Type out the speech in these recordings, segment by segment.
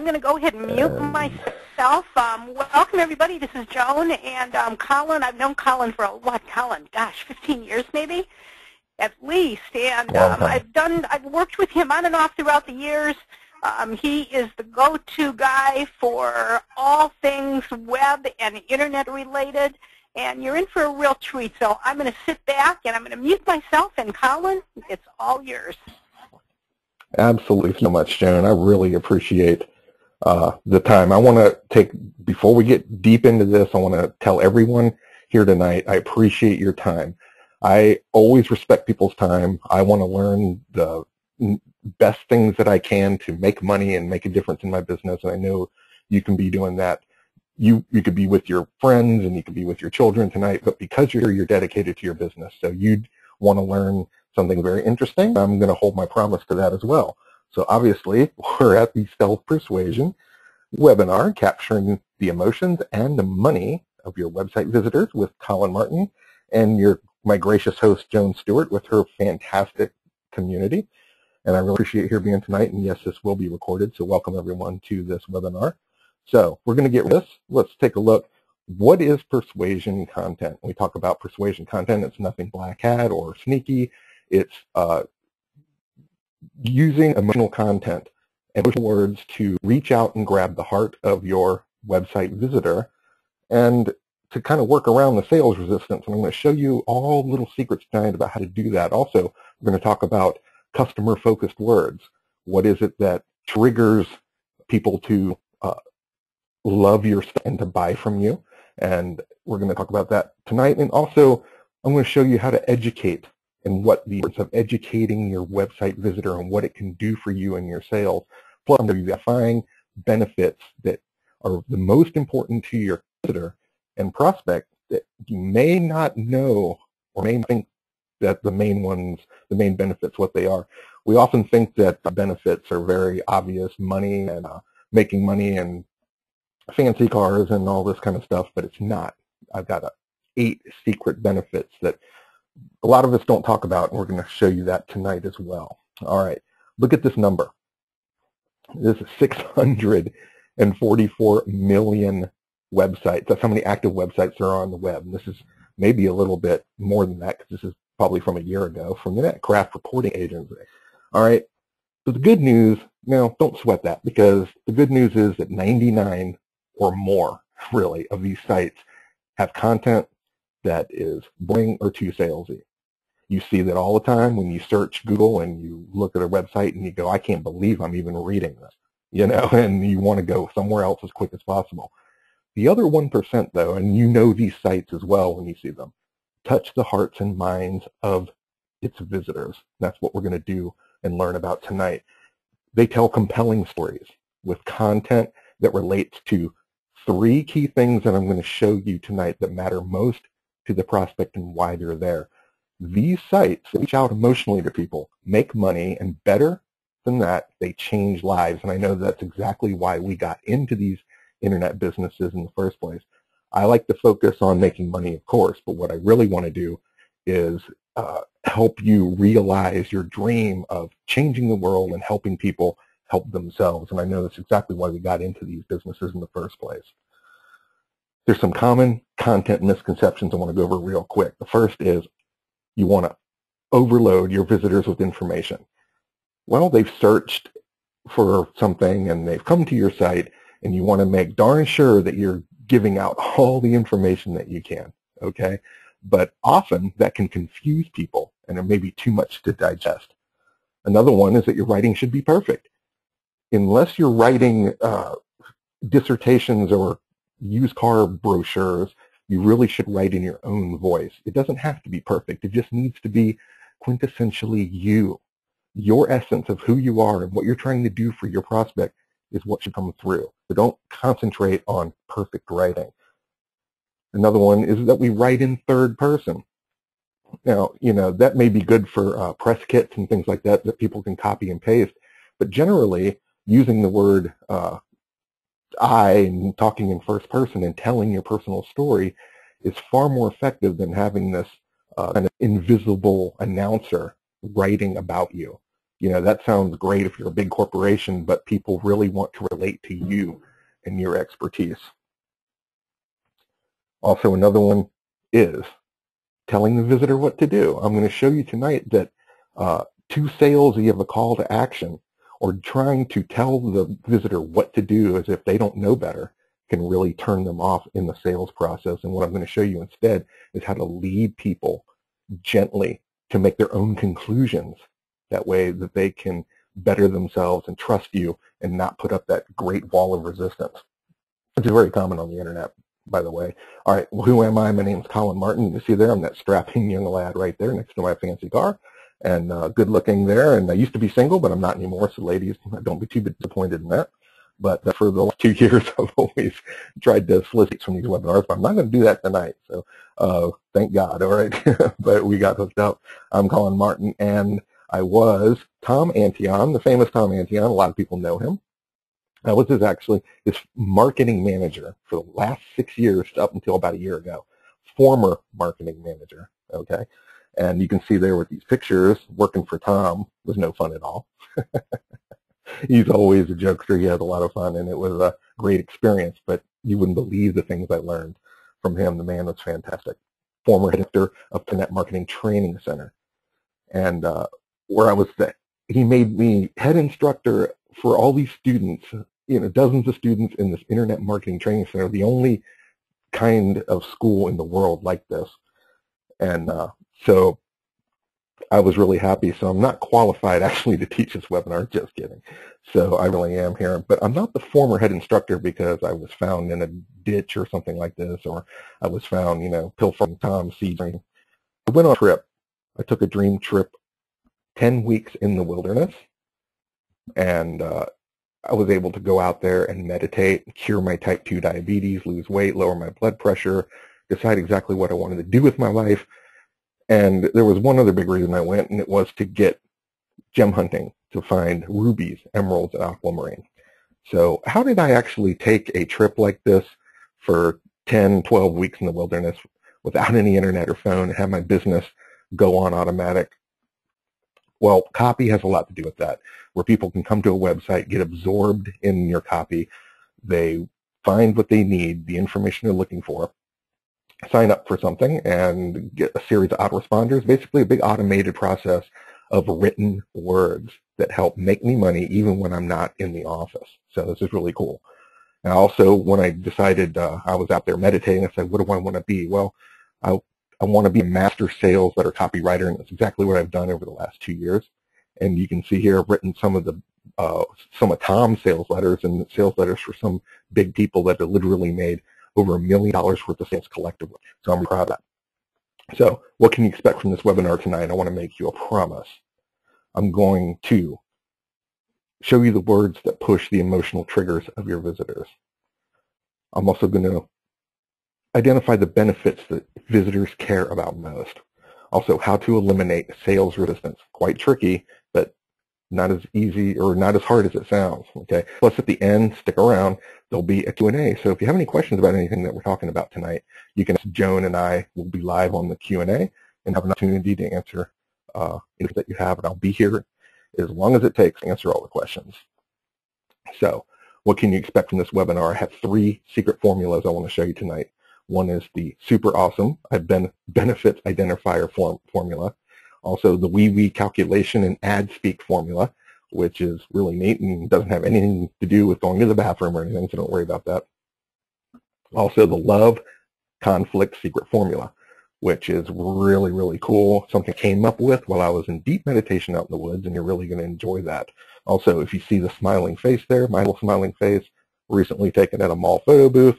I'm going to go ahead and mute myself. Welcome, everybody. This is Joan, and Colin. I've known Colin for Colin? Gosh, 15 years maybe, at least. And I've worked with him on and off throughout the years. He is the go-to guy for all things web and internet related, and you're in for a real treat. So I'm going to sit back and I'm going to mute myself, and Colin, it's all yours. Absolutely so much, Joan. I really appreciate the time. I want to take, before we get deep into this, I want to tell everyone here tonight, I appreciate your time. I always respect people's time. I want to learn the best things that I can to make money and make a difference in my business, and I know you can be doing that. You could be with your friends and you could be with your children tonight, but because you're dedicated to your business, so you want to learn something very interesting, I'm going to hold my promise to that as well. So obviously, we're at the Self-Persuasion webinar, capturing the emotions and the money of your website visitors with Colin Martin and my gracious host, Joan Stewart, with her fantastic community. And I really appreciate here being tonight. And yes, this will be recorded, so welcome everyone to this webinar. So we're going to get this. Let's take a look. What is persuasion content? When we talk about persuasion content, it's nothing black hat or sneaky. It's using emotional content and emotional words to reach out and grab the heart of your website visitor and to kind of work around the sales resistance. And I'm going to show you all little secrets tonight about how to do that. Also, we're going to talk about customer-focused words. What is it that triggers people to love your stuff and to buy from you? And we're going to talk about that tonight. And also, I'm going to show you how to educate and what the importance of educating your website visitor and what it can do for you and your sales. Plus, I'm identifying benefits that are the most important to your visitor and prospect that you may not know or may not think that the main benefits, what they are. We often think that the benefits are very obvious, money and making money and fancy cars and all this kind of stuff, but it's not. I've got 8 secret benefits that a lot of us don't talk about, and we're going to show you that tonight as well. All right, look at this number. This is 644 million websites. That's how many active websites there are on the web. And this is maybe a little bit more than that, because this is probably from a year ago from the Netcraft Reporting Agency. All right, so the good news, now don't sweat that, because the good news is that 99 or more, really, of these sites have content that is boring or too salesy. You see that all the time when you search Google and you look at a website and you go, I can't believe I'm even reading this, you know, and you want to go somewhere else as quick as possible. The other 1%, though, and you know these sites as well when you see them, touch the hearts and minds of its visitors. That's what we're going to do and learn about tonight. They tell compelling stories with content that relates to 3 key things that I'm going to show you tonight that matter most to the prospect and why they're there. These sites reach out emotionally to people, make money, and better than that, they change lives. And I know that's exactly why we got into these internet businesses in the first place. I like to focus on making money, of course, but what I really want to do is help you realize your dream of changing the world and helping people help themselves. And I know that's exactly why we got into these businesses in the first place. There's some common content misconceptions I want to go over real quick. The first is you want to overload your visitors with information. Well, they've searched for something and they've come to your site, and you want to make darn sure that you're giving out all the information that you can, okay? But often that can confuse people, and it may be too much to digest. Another one is that your writing should be perfect. Unless you're writing dissertations or used car brochures, you really should write in your own voice. It doesn't have to be perfect. It just needs to be quintessentially you. Your essence of who you are and what you're trying to do for your prospect is what should come through. So don't concentrate on perfect writing. Another one is that we write in third person. Now, you know, that may be good for press kits and things like that people can copy and paste, but generally using the word I and talking in first person and telling your personal story is far more effective than having this kind of invisible announcer writing about you. That sounds great if you're a big corporation, but people really want to relate to you and your expertise. Also, another one is telling the visitor what to do. I'm going to show you tonight that to sales, you have a call to action, or trying to tell the visitor what to do as if they don't know better can really turn them off in the sales process. And what I'm going to show you instead is how to lead people gently to make their own conclusions. That way that they can better themselves and trust you and not put up that great wall of resistance, which is very common on the internet, by the way. All right, well, who am I? My name's Colin Martin. You see there, I'm that strapping young lad right there next to my fancy car, and good looking there. And I used to be single, but I'm not anymore, so ladies, don't be too disappointed in that. But for the last 2 years, I've always tried to solicit from these webinars, but I'm not going to do that tonight. So thank God, all right? But we got hooked up. I'm Colin Martin, and I was Tom Antion, the famous Tom Antion. A lot of people know him. I was his marketing manager for the last 6 years up until about a year ago. Former marketing manager, okay? And you can see there with these pictures, working for Tom was no fun at all. He's always a jokester. He has a lot of fun, and it was a great experience, but you wouldn't believe the things I learned from him. The man was fantastic. Former director of the Net Marketing Training Center. And where I was, he made me head instructor for all these students, dozens of students in this Internet Marketing Training Center, the only kind of school in the world like this. And so I was really happy. So I'm not qualified actually to teach this webinar, just kidding. So I really am here, but I'm not the former head instructor because I was found in a ditch or something like this, or I was found, pilfering Tom's seed. I went on a trip. I took a dream trip, 10 weeks in the wilderness, and I was able to go out there and meditate, cure my type 2 diabetes, lose weight, lower my blood pressure, decide exactly what I wanted to do with my life. And there was one other big reason I went, and it was to get gem hunting, to find rubies, emeralds, and aquamarine. So how did I actually take a trip like this for 10, 12 weeks in the wilderness without any internet or phone and have my business go on automatic? Well, copy has a lot to do with that, where people can come to a website, get absorbed in your copy, they find what they need, the information they're looking for, sign up for something, and get a series of autoresponders, basically a big automated process of written words that help make me money even when I'm not in the office. So this is really cool. And also, when I decided I was out there meditating, I said, what do I want to be? Well, I want to be a master sales letter copywriter, and that's exactly what I've done over the last 2 years. And you can see here I've written some of Tom's sales letters and sales letters for some big people that have literally made over $1 million worth of sales collectively. So I'm really proud of that. So what can you expect from this webinar tonight? I want to make you a promise. I'm going to show you the words that push the emotional triggers of your visitors. I'm also going to identify the benefits that visitors care about most. Also, how to eliminate sales resistance. Quite tricky, but not as easy or not as hard as it sounds. Okay. Plus, at the end, stick around. There'll be a Q&A. So if you have any questions about anything that we're talking about tonight, you can ask Joan, and I will be live on the Q&A and have an opportunity to answer anything that you have. And I'll be here as long as it takes to answer all the questions. So what can you expect from this webinar? I have 3 secret formulas I want to show you tonight. One is the super awesome benefits identifier formula. Also the wee calculation and ad speak formula, which is really neat and doesn't have anything to do with going to the bathroom or anything, so don't worry about that. Also the love conflict secret formula, which is really, really cool. Something I came up with while I was in deep meditation out in the woods, and you're really going to enjoy that. Also, if you see the smiling face there, my little smiling face, recently taken at a mall photo booth,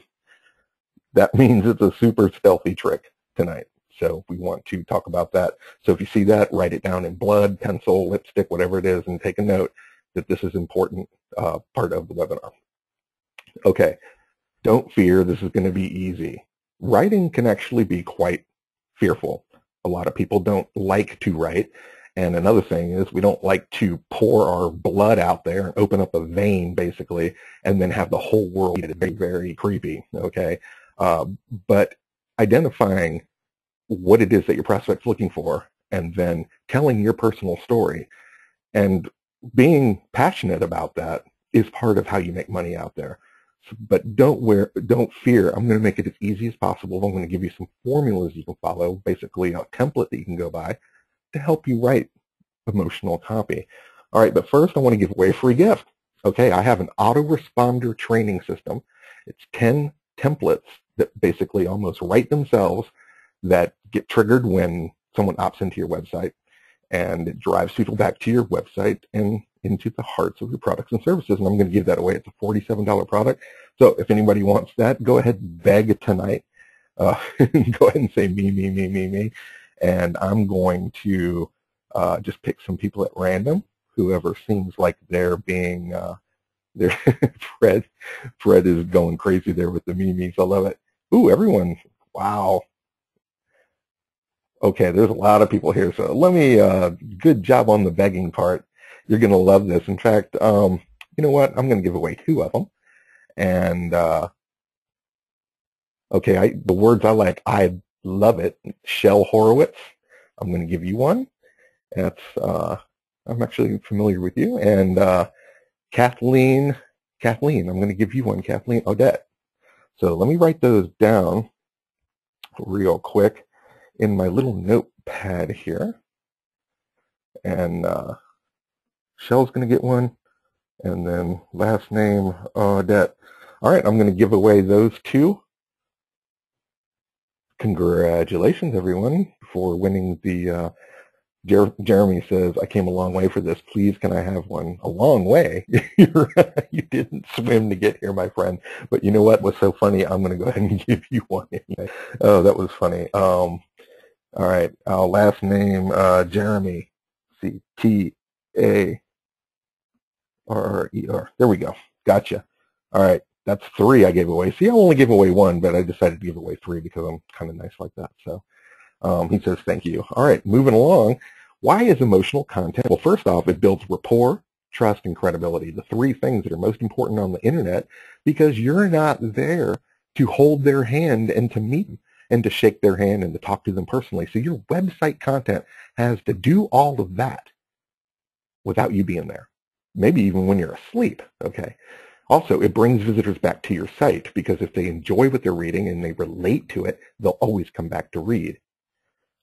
that means it's a super stealthy trick tonight. So we want to talk about that. So if you see that, write it down in blood, pencil, lipstick, whatever it is, and take a note that this is an important part of the webinar. Okay, don't fear, this is going to be easy. Writing can actually be quite fearful. A lot of people don't like to write. And another thing is we don't like to pour our blood out there and open up a vein, basically, and then have the whole world read it. Very, very creepy, okay? But identifying what it is that your prospect's looking for and then telling your personal story And being passionate about that is part of how you make money out there. But don't fear. I'm going to make it as easy as possible. I'm going to give you some formulas you can follow, basically a template that you can go by to help you write emotional copy. All right, but first I want to give away a free gift. Okay, I have an autoresponder training system. It's 10 templates that basically almost write themselves that get triggered when someone opts into your website, and it drives people back to your website and into the hearts of your products and services. And I'm going to give that away. It's a $47 product. So if anybody wants that, go ahead and beg tonight. Go ahead and say me. And I'm going to just pick some people at random, whoever seems like they're being, Fred is going crazy there with the memes. I love it. Ooh, everyone, wow. Okay, there's a lot of people here, so let me, good job on the begging part. You're going to love this. In fact, you know what? I'm going to give away 2 of them. And, okay, the words I like, I love it. Shell Horowitz, I'm going to give you one. That's, I'm actually familiar with you. And Kathleen, I'm going to give you one, Kathleen Odette. So let me write those down real quick in my little notepad here. And Shell's going to get one. And then last name, Odette. All right, I'm going to give away those 2. Congratulations, everyone, for winning the, Jeremy says, I came a long way for this. Please, can I have one? A long way? You didn't swim to get here, my friend. But you know what was so funny? I'm going to go ahead and give you one anyway. Oh, that was funny. All right, last name, Jeremy, C-T-A-R-R-E-R. There we go. Gotcha. All right, that's 3 I gave away. See, I only gave away 1, but I decided to give away 3 because I'm kind of nice like that. So he says, thank you. All right, moving along. Why is emotional content? Well, first off, it builds rapport, trust, and credibility, the 3 things that are most important on the internet, because you're not there to hold their hand and to meet them and to shake their hand and to talk to them personally. So your website content has to do all of that without you being there, maybe even when you're asleep, okay? Also, it brings visitors back to your site, because if they enjoy what they're reading and they relate to it, they'll always come back to read.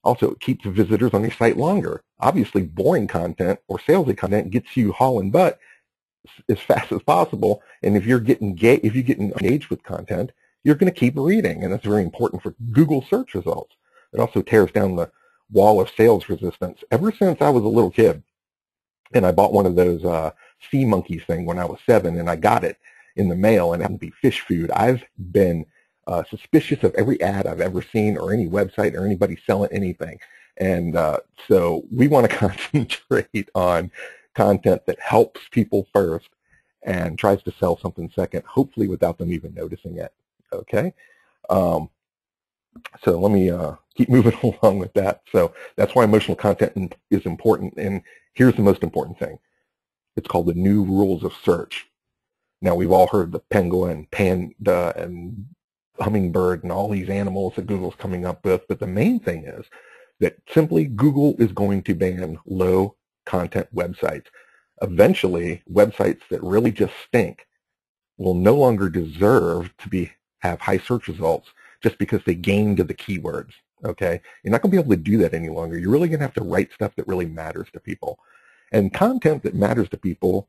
Also, it keeps visitors on your site longer. Obviously, boring content or salesy content gets you hauling butt as fast as possible. And if you're getting engaged with content, you're going to keep reading, and that's very important for Google search results. It also tears down the wall of sales resistance. Ever since I was a little kid, and I bought one of those sea monkeys thing when I was 7, and I got it in the mail, and it happened to be fish food, I've been suspicious of every ad I've ever seen or any website or anybody selling anything. And so we want to concentrate on content that helps people first and tries to sell something second, hopefully without them even noticing it. Okay? So let me keep moving along with that. So that's why emotional content is important. And here's the most important thing. It's called the new rules of search. Now, we've all heard the penguin, panda, and hummingbird and all these animals that Google's coming up with, but the main thing is that simply Google is going to ban low content websites. Eventually, websites that really just stink will no longer deserve to have high search results just because they gained the keywords, okay? You're not going to be able to do that any longer. You're really going to have to write stuff that really matters to people. And content that matters to people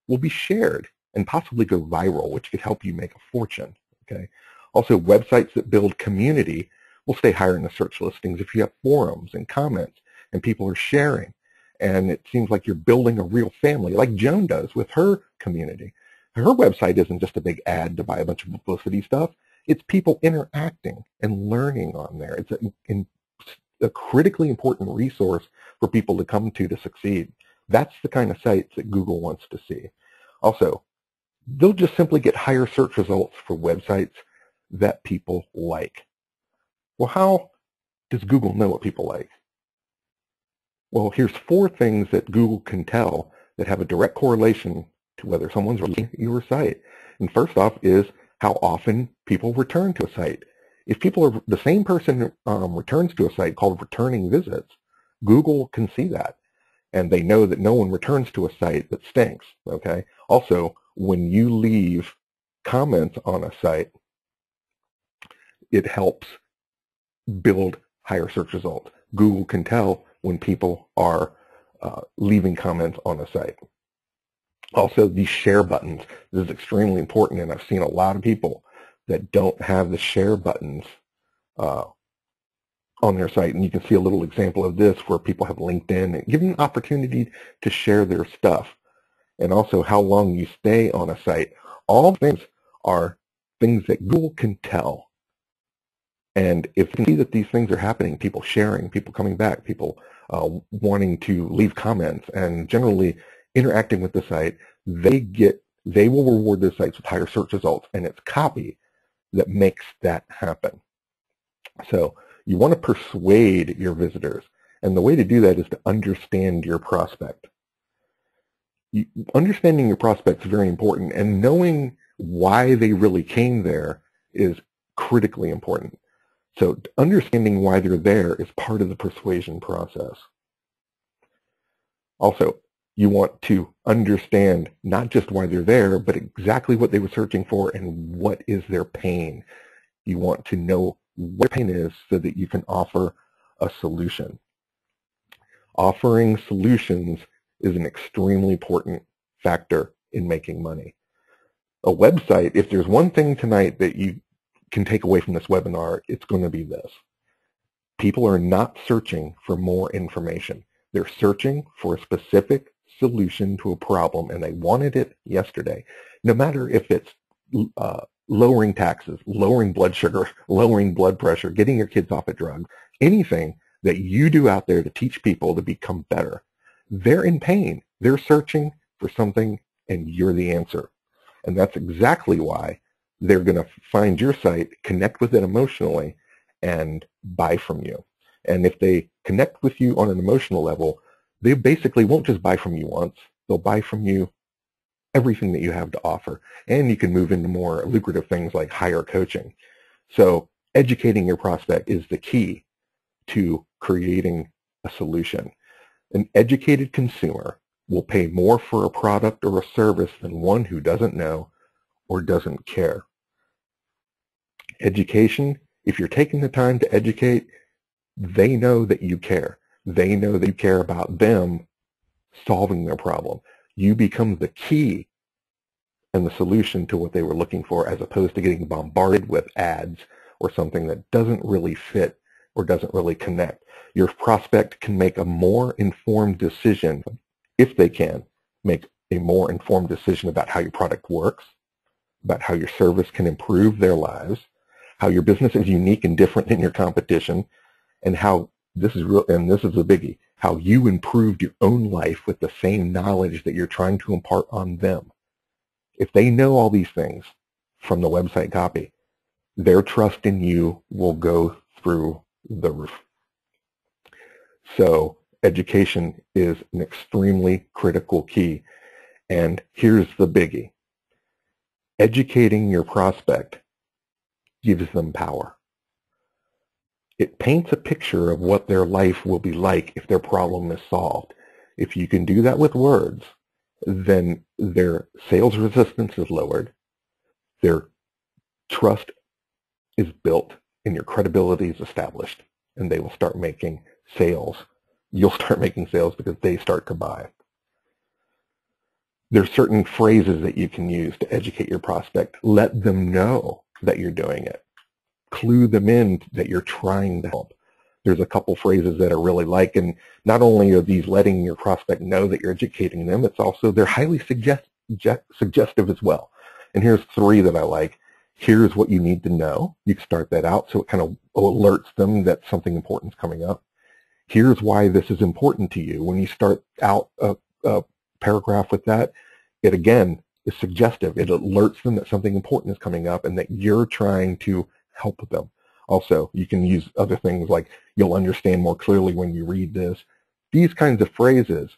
will be shared and possibly go viral, which could help you make a fortune, okay? Also, websites that build community will stay higher in the search listings if you have forums and comments and people are sharing. And it seems like you're building a real family, like Joan does with her community. Her website isn't just a big ad to buy a bunch of publicity stuff. It's people interacting and learning on there. It's a critically important resource for people to come to succeed. That's the kind of sites that Google wants to see. Also, they'll just simply get higher search results for websites that people like. Well, how does Google know what people like? Well, here's 4 things that Google can tell that have a direct correlation to whether someone's reading your site. And first off is how often people return to a site. If the same person returns to a site called returning visits, Google can see that. and they know that no one returns to a site that stinks, okay? Also, when you leave comments on a site, it helps build higher search results. Google can tell when people are leaving comments on a site. Also, these share buttons. This is extremely important, and I've seen a lot of people that don't have the share buttons on their site, and you can see a little example of this where people have LinkedIn and give them an opportunity to share their stuff, and also how long you stay on a site. All things are things that Google can tell, and if you can see that these things are happening, people sharing, people coming back, people wanting to leave comments, and generally interacting with the site, they will reward those sites with higher search results, and it's copy that makes that happen. So you want to persuade your visitors, and the way to do that is to understand your prospect. Understanding your prospect is very important, and knowing why they really came there is critically important. So understanding why they're there is part of the persuasion process. Also, you want to understand not just why they're there, but exactly what they were searching for and what is their pain. You want to know what pain is so that you can offer a solution. Offering solutions is an extremely important factor in making money. A website, if there's one thing tonight that you can take away from this webinar, it's going to be this. People are not searching for more information. They're searching for a specific solution to a problem, and they wanted it yesterday. No matter if it's lowering taxes, lowering blood sugar, lowering blood pressure, getting your kids off of drugs, anything that you do out there to teach people to become better. They're in pain. They're searching for something, and you're the answer. And that's exactly why they're going to find your site, connect with it emotionally, and buy from you. And if they connect with you on an emotional level, they basically won't just buy from you once. They'll buy from you everything that you have to offer. And you can move into more lucrative things like higher coaching. So educating your prospect is the key to creating a solution. An educated consumer will pay more for a product or a service than one who doesn't know or doesn't care. Education, if you're taking the time to educate, they know that you care. They know that you care about them solving their problem. You become the key and the solution to what they were looking for, as opposed to getting bombarded with ads or something that doesn't really fit or doesn't really connect. Your prospect can make a more informed decision, if they can make a more informed decision about how your product works, about how your service can improve their lives, how your business is unique and different than your competition, and how this is real, and this is a biggie, how you improved your own life with the same knowledge that you're trying to impart on them. If they know all these things from the website copy, their trust in you will go through the roof. So education is an extremely critical key. And here's the biggie. Educating your prospect gives them power. It paints a picture of what their life will be like if their problem is solved. If you can do that with words, then their sales resistance is lowered, their trust is built, and your credibility is established, and they will start making sales. You'll start making sales because they start to buy. There's certain phrases that you can use to educate your prospect. Let them know that you're doing it. Clue them in that you're trying to help. There's a couple phrases that I really like, and not only are these letting your prospect know that you're educating them, it's also they're highly suggestive as well. And here's three that I like. Here's what you need to know. You can start that out so it kind of alerts them that something important is coming up. Here's why this is important to you. When you start out a paragraph with that, it again is suggestive. It alerts them that something important is coming up and that you're trying to help them. Also, you can use other things like you'll understand more clearly when you read this. These kinds of phrases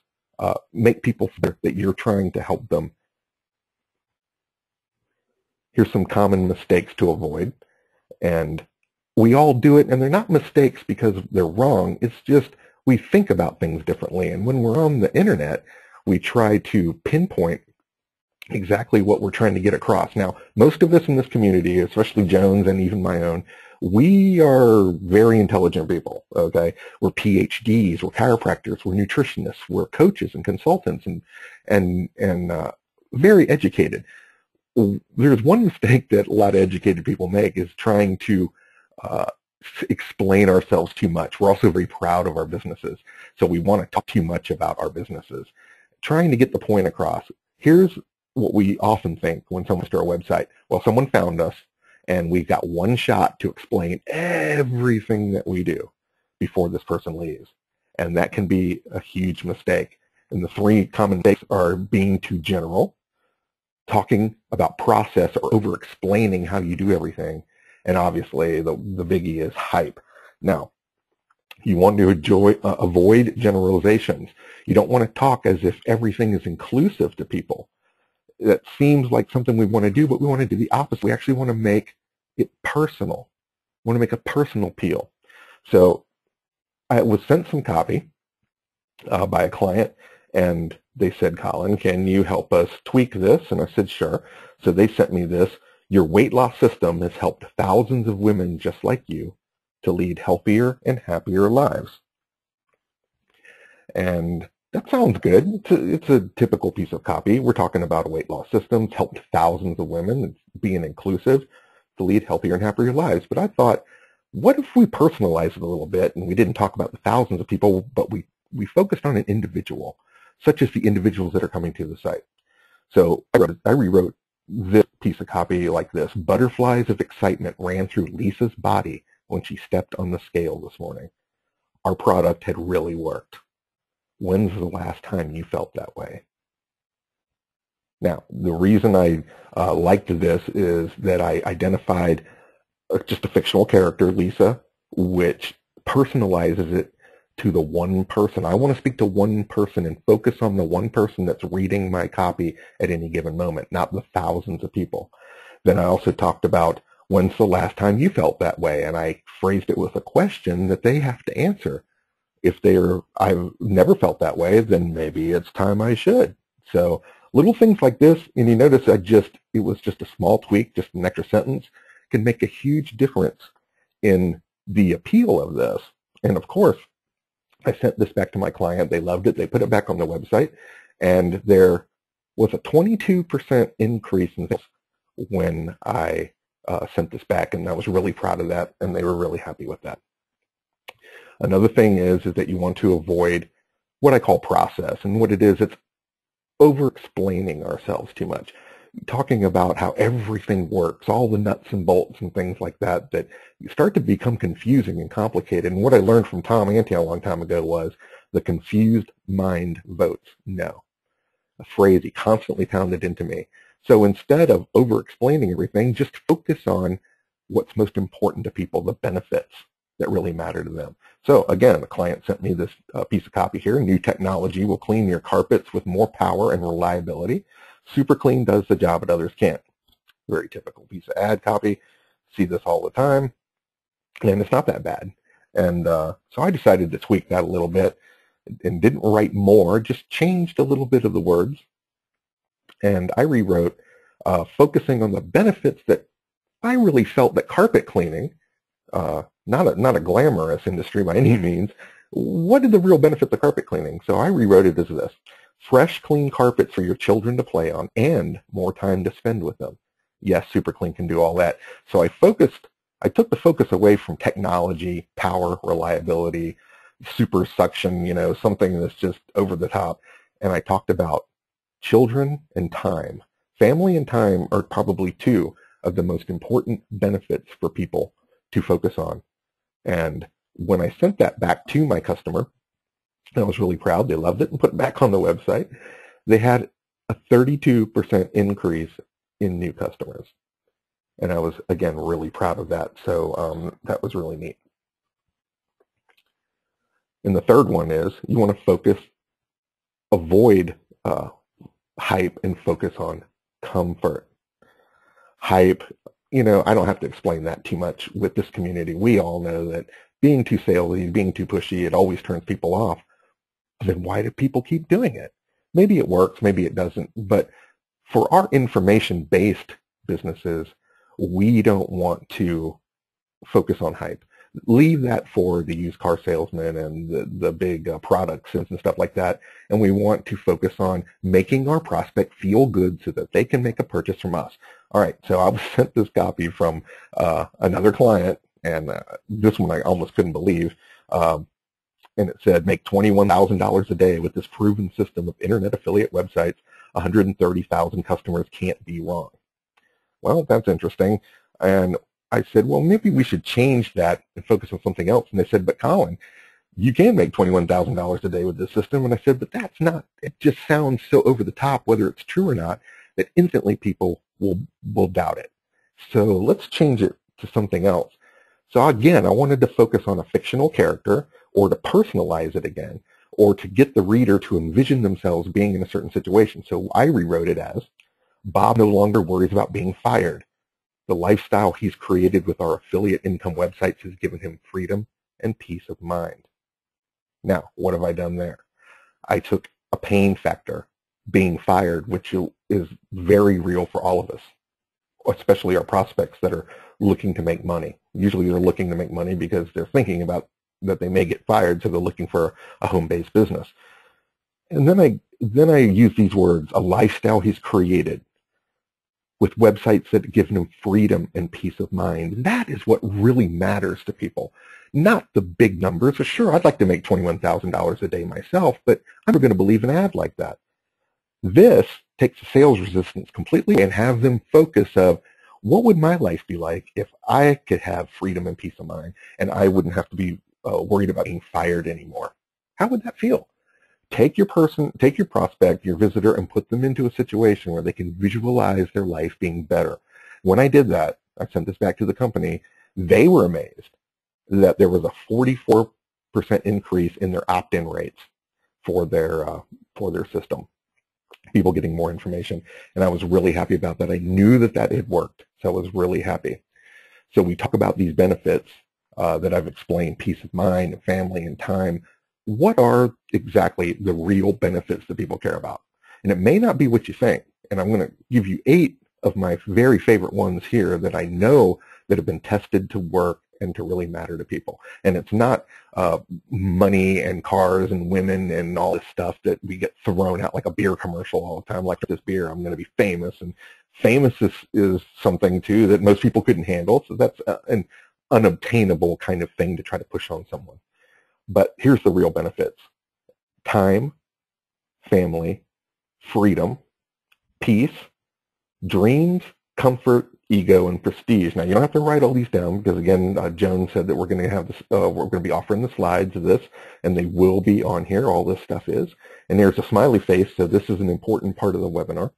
make people feel that you're trying to help them. Here's some common mistakes to avoid. And we all do it, and they're not mistakes because they're wrong. It's just we think about things differently. And when we're on the internet, we try to pinpoint exactly what we're trying to get across. Now, most of us in this community, especially Joan's and even my own, we are very intelligent people, okay? We're PhDs, we're chiropractors, we're nutritionists, we're coaches and consultants, and very educated. There's one mistake that a lot of educated people make is trying to explain ourselves too much. We're also very proud of our businesses, so we want to talk too much about our businesses. Trying to get the point across. Here's what we often think when someone comes to our website. Well, someone found us, and we've got one shot to explain everything that we do before this person leaves. And that can be a huge mistake. And the three common mistakes are being too general, talking about process or over-explaining how you do everything, and obviously the biggie is hype. Now, you want to avoid generalizations. You don't want to talk as if everything is inclusive to people. That seems like something we want to do, but we want to do the opposite. We actually want to make it personal. We want to make a personal appeal. So I was sent some copy by a client, and they said, Colin, can you help us tweak this? And I said, sure. So they sent me this. Your weight loss system has helped thousands of women just like you to lead healthier and happier lives. And that sounds good. It's a typical piece of copy. We're talking about a weight loss system. It's helped thousands of women. It's being inclusive to lead healthier and happier lives. But I thought, what if we personalize it a little bit and we didn't talk about the thousands of people, but we focused on an individual, such as the individuals that are coming to the site. So I rewrote this piece of copy like this. Butterflies of excitement ran through Lisa's body when she stepped on the scale this morning. Our product had really worked. When's the last time you felt that way? Now, the reason I liked this is that I identified just a fictional character, Lisa, which personalizes it to the one person. I want to speak to one person and focus on the one person that's reading my copy at any given moment, not the thousands of people. Then I also talked about when's the last time you felt that way, and I phrased it with a question that they have to answer. If I've never felt that way, then maybe it's time I should. So little things like this, and you notice it was just a small tweak, just an extra sentence, can make a huge difference in the appeal of this. And of course, I sent this back to my client. They loved it. They put it back on the website, and there was a 22% increase in this when I sent this back, and I was really proud of that, and they were really happy with that. Another thing is that you want to avoid what I call process, and what it is, it's over-explaining ourselves too much, talking about how everything works, all the nuts and bolts and things like that, that you start to become confusing and complicated. And what I learned from Tom Ante a long time ago was the confused mind votes no, a phrase he constantly pounded into me. So instead of over-explaining everything, just focus on what's most important to people, the benefits that really matter to them. So again, the client sent me this piece of copy here. New technology will clean your carpets with more power and reliability. Super Clean does the job that others can't. Very typical piece of ad copy. See this all the time. And it's not that bad. And so I decided to tweak that a little bit and didn't write more, just changed a little bit of the words. And I rewrote, focusing on the benefits that I really felt that carpet cleaning, not a glamorous industry by any means, what are the real benefits of carpet cleaning? So I rewrote it as this: fresh, clean carpets for your children to play on and more time to spend with them. Yes, Super Clean can do all that. So I took the focus away from technology, power, reliability, super suction, something that's just over the top. And I talked about children and time. Family and time are probably two of the most important benefits for people to focus on. And when I sent that back to my customer, I was really proud. They loved it and put it back on the website. They had a 32% increase in new customers. And I was, again, really proud of that. So that was really neat. And the third one is you want to avoid hype and focus on comfort. Hype, I don't have to explain that too much with this community. We all know that being too salesy, being too pushy, it always turns people off. Then why do people keep doing it? Maybe it works, maybe it doesn't, but for our information-based businesses, we don't want to focus on hype. Leave that for the used car salesman and the big products and stuff like that, and we want to focus on making our prospect feel good so that they can make a purchase from us. All right, so I was sent this copy from another client, and this one I almost couldn't believe. And it said, make $21,000 a day with this proven system of internet affiliate websites. 130,000 customers can't be wrong. Well, that's interesting. And I said, well, maybe we should change that and focus on something else. And they said, but Colin, you can make $21,000 a day with this system. And I said, but that's not, it just sounds so over the top, whether it's true or not, that instantly people will doubt it. So let's change it to something else. So again, I wanted to focus on a fictional character, or to personalize it again, or to get the reader to envision themselves being in a certain situation. So I rewrote it as, Bob no longer worries about being fired. The lifestyle he's created with our affiliate income websites has given him freedom and peace of mind. Now, what have I done there? I took a pain factor, being fired, which is very real for all of us, especially our prospects that are looking to make money. Usually they're looking to make money because they're thinking about that they may get fired, so they're looking for a home-based business. And then I use these words, a lifestyle he's created with websites that give him freedom and peace of mind. That is what really matters to people, not the big numbers. So sure, I'd like to make $21,000 a day myself, but I'm never going to believe an ad like that. This takes the sales resistance completely and have them focus of, what would my life be like if I could have freedom and peace of mind and I wouldn't have to be worried about being fired anymore? How would that feel? Take your prospect, your visitor, and put them into a situation where they can visualize their life being better. When I did that, I sent this back to the company, they were amazed that there was a 44% increase in their opt-in rates for their system. People getting more information, and I was really happy about that. I knew that had worked, so I was really happy. So we talk about these benefits that I've explained, peace of mind, family, and time. What are exactly the real benefits that people care about? And it may not be what you think, and I'm going to give you 8 of my very favorite ones here that I know that have been tested to work and to really matter to people. And it's not money and cars and women and all this stuff that we get thrown out like a beer commercial all the time, like this beer, I'm going to be famous. And famous is something, too, that most people couldn't handle. So that's an unobtainable kind of thing to try to push on someone. But here's the real benefits: time, family, freedom, peace, dreams, comfort, ego, and prestige. Now, you don't have to write all these down because, again, Joan said that we're going to have this, we're going to be offering the slides of this, and they will be on here. All this stuff is. And there's a smiley face, so this is an important part of the webinar.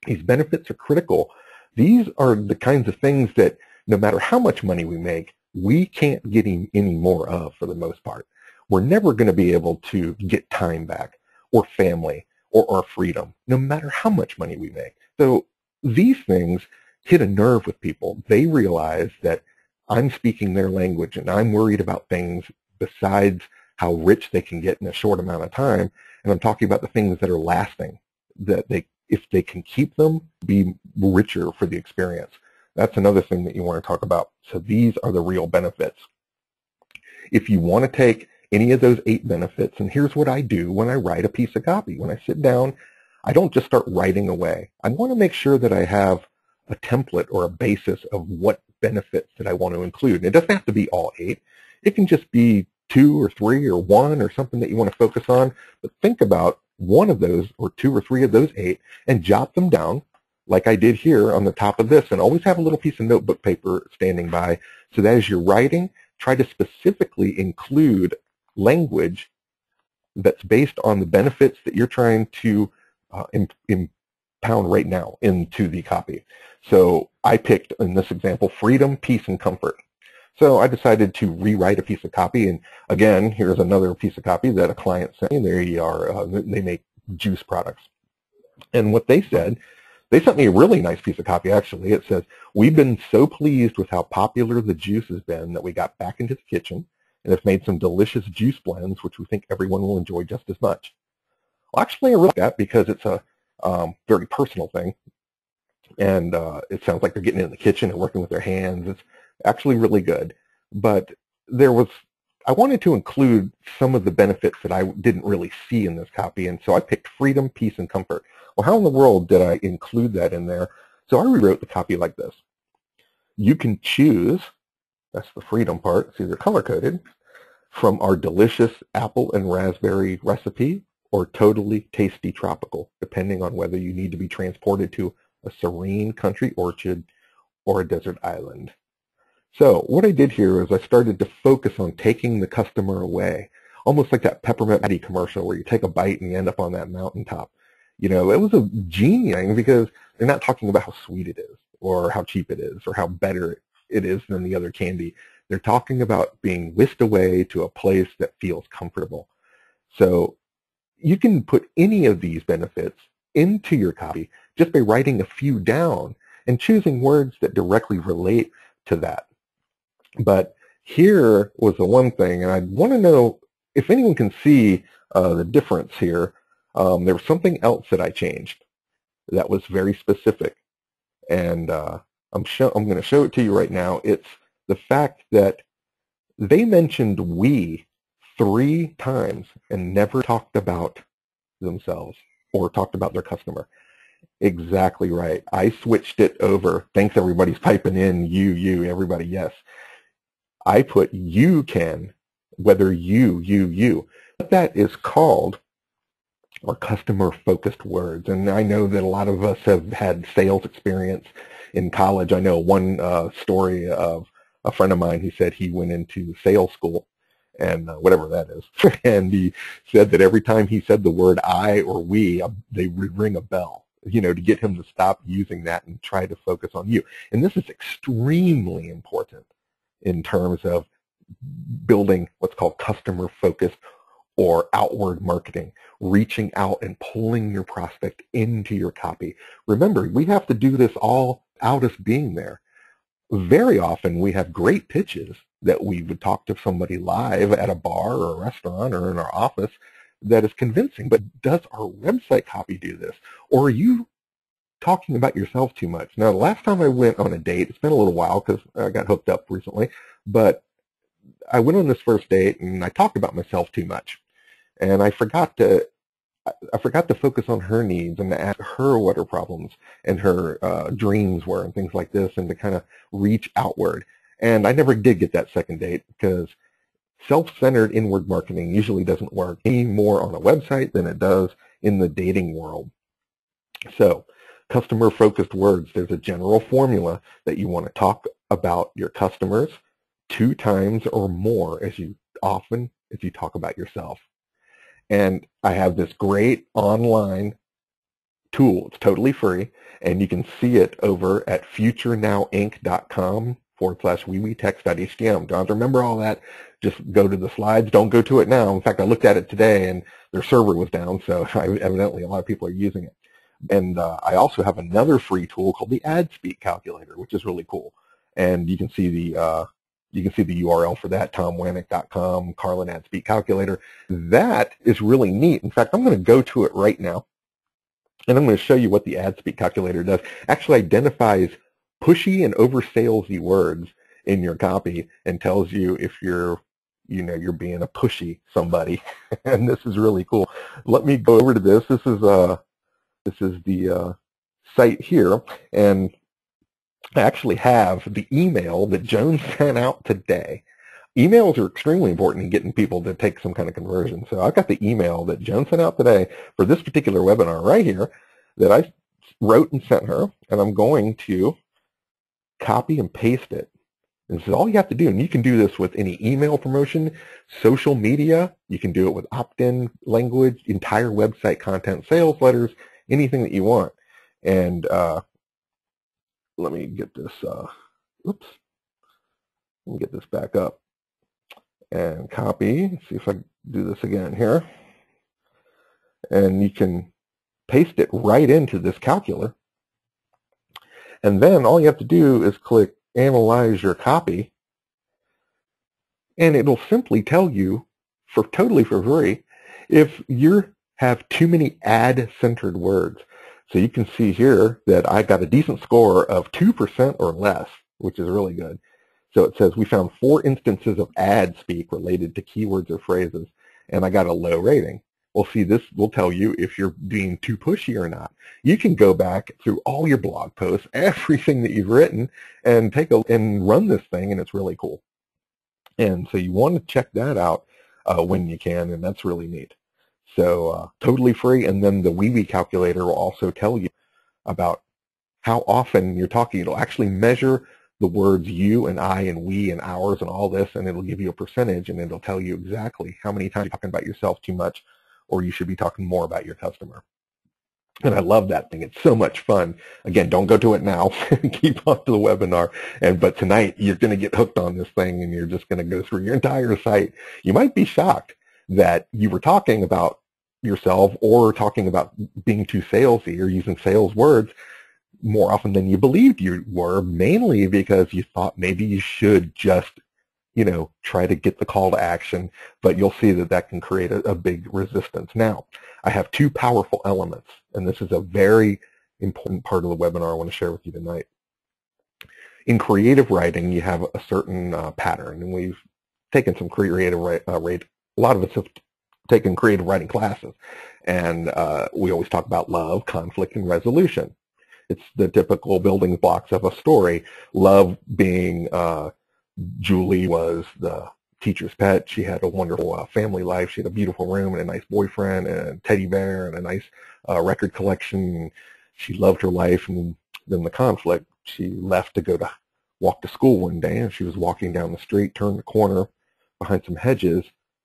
These benefits are critical. These are the kinds of things that no matter how much money we make, we can't get any more of for the most part. We're never going to be able to get time back or family or our freedom, no matter how much money we make. So these things hit a nerve with people. They realize that I'm speaking their language and I'm worried about things besides how rich they can get in a short amount of time. And I'm talking about the things that are lasting, that if they can keep them, be richer for the experience. That's another thing that you want to talk about. So these are the real benefits. If you want to take any of those 8 benefits, and here's what I do when I write a piece of copy. When I sit down, I don't just start writing away. I want to make sure that I have a template or a basis of what benefits that I want to include. And it doesn't have to be all 8. It can just be 2 or 3 or 1 or something that you want to focus on. But think about one of those or 2 or 3 of those 8 and jot them down like I did here on the top of this. And always have a little piece of notebook paper standing by so that as you're writing, try to specifically include language that's based on the benefits that you're trying to impound right now into the copy. So I picked, in this example, freedom, peace, and comfort. So I decided to rewrite a piece of copy. And again, here's another piece of copy that a client sent me. There you are. They make juice products. And what they said, they sent me a really nice piece of copy, actually. It says, we've been so pleased with how popular the juice has been that we got back into the kitchen. and have made some delicious juice blends, which we think everyone will enjoy just as much. Well, actually, I really like that because it's a very personal thing, and it sounds like they're getting in the kitchen and working with their hands. It's actually really good. But I wanted to include some of the benefits that I didn't really see in this copy, and so I picked freedom, peace, and comfort. Well, how in the world did I include that in there? So I rewrote the copy like this. You can choose, that's the freedom part, see they're color-coded, from our delicious apple and raspberry recipe or totally tasty tropical, depending on whether you need to be transported to a serene country orchard or a desert island. So what I did here is I started to focus on taking the customer away, almost like that Peppermint Patty commercial where you take a bite and you end up on that mountaintop. You know, it was a genius thing because they're not talking about how sweet it is or how cheap it is or how better it is than the other candy. They're talking about being whisked away to a place that feels comfortable. So you can put any of these benefits into your copy just by writing a few down and choosing words that directly relate to that. But here was the one thing, and I want to know if anyone can see the difference here. There was something else that I changed that was very specific, and I'm going to show it to you right now. It's the fact that they mentioned we 3 times and never talked about themselves or talked about their customer. Exactly right. I switched it over. Thanks, everybody's piping in. You, everybody, yes. I put you can, whether you. What that is called are customer-focused words. And I know that a lot of us have had sales experience in college. I know one story of a friend of mine. He said he went into sales school, and whatever that is. And he said that every time he said the word I or we, they would ring a bell, you know, to get him to stop using that and try to focus on you. And this is extremely important in terms of building what's called customer-focused or outward marketing, reaching out and pulling your prospect into your copy. Remember, we have to do this all out us being there. Very often we have great pitches that we would talk to somebody live at a bar or a restaurant or in our office that is convincing, but does our website copy do this? Or are you talking about yourself too much? Now, the last time I went on a date, it's been a little while because I got hooked up recently, but I went on this first date and I talked about myself too much. And I forgot to focus on her needs and to ask her what her problems and her dreams were and things like this, and to kind of reach outward. And I never did get that second date because self-centered inward marketing usually doesn't work any more on a website than it does in the dating world. So customer-focused words, there's a general formula that you want to talk about your customers 2 times or more as often as you talk about yourself. And I have this great online tool. It's totally free, and you can see it over at futurenowinc.com/text.htm. Don't have to remember all that. Just go to the slides. Don't go to it now. In fact, I looked at it today, and their server was down, so evidently a lot of people are using it. And I also have another free tool called the Ad Speak Calculator, which is really cool. And you can see the URL for that, tomwannick.com, Carlin Ad Speak Calculator. That is really neat. In fact, I'm going to go to it right now, and I'm going to show you what the Ad Speak Calculator does. Actually identifies pushy and over-salesy words in your copy and tells you if you're being a pushy somebody. And this is really cool. Let me go over to this. This is the site here, and I actually have the email that Joan sent out today. Emails are extremely important in getting people to take some kind of conversion. So I've got the email that Joan sent out today for this particular webinar right here that I wrote and sent her, and I'm going to copy and paste it. And this is all you have to do, and you can do this with any email promotion, social media. You can do it with opt-in language, entire website content, sales letters, anything that you want. And let me get this, let me get this back up and copy. See if I can do this again here. And you can paste it right into this calculator. And then all you have to do is click Analyze Your Copy. and it'll simply tell you totally for free if you have too many ad-centered words. So you can see here that I got a decent score of 2% or less, which is really good. So it says we found 4 instances of ad speak related to keywords or phrases, and I got a low rating. Well, see, this will tell you if you're being too pushy or not. You can go back through all your blog posts, everything that you've written, and and run this thing, and it's really cool. And so you want to check that out when you can, and that's really neat. So totally free, and then the wee calculator will also tell you about how often you're talking. It'll actually measure the words you and I and we and ours and all this, and it'll give you a percentage, and it'll tell you exactly how many times you're talking about yourself too much, or you should be talking more about your customer. And I love that thing. It's so much fun. Again, don't go to it now. Keep on to the webinar. But tonight, you're going to get hooked on this thing, and you're just going to go through your entire site. You might be shocked that you were talking about yourself or talking about being too salesy or using sales words more often than you believed you were, mainly because you thought maybe you should just, try to get the call to action, but you'll see that that can create a big resistance. Now, I have 2 powerful elements, and this is a very important part of the webinar I want to share with you tonight. In creative writing, you have a certain pattern, and we've taken some creative a lot of us have taken creative writing classes, and we always talk about love, conflict, and resolution. It's the typical building blocks of a story. Love being Julie was the teacher's pet. She had a wonderful family life. She had a beautiful room and a nice boyfriend and a teddy bear and a nice record collection. She loved her life. And then the conflict, she left to go to walk to school one day, and she was walking down the street, turned the corner behind some hedges.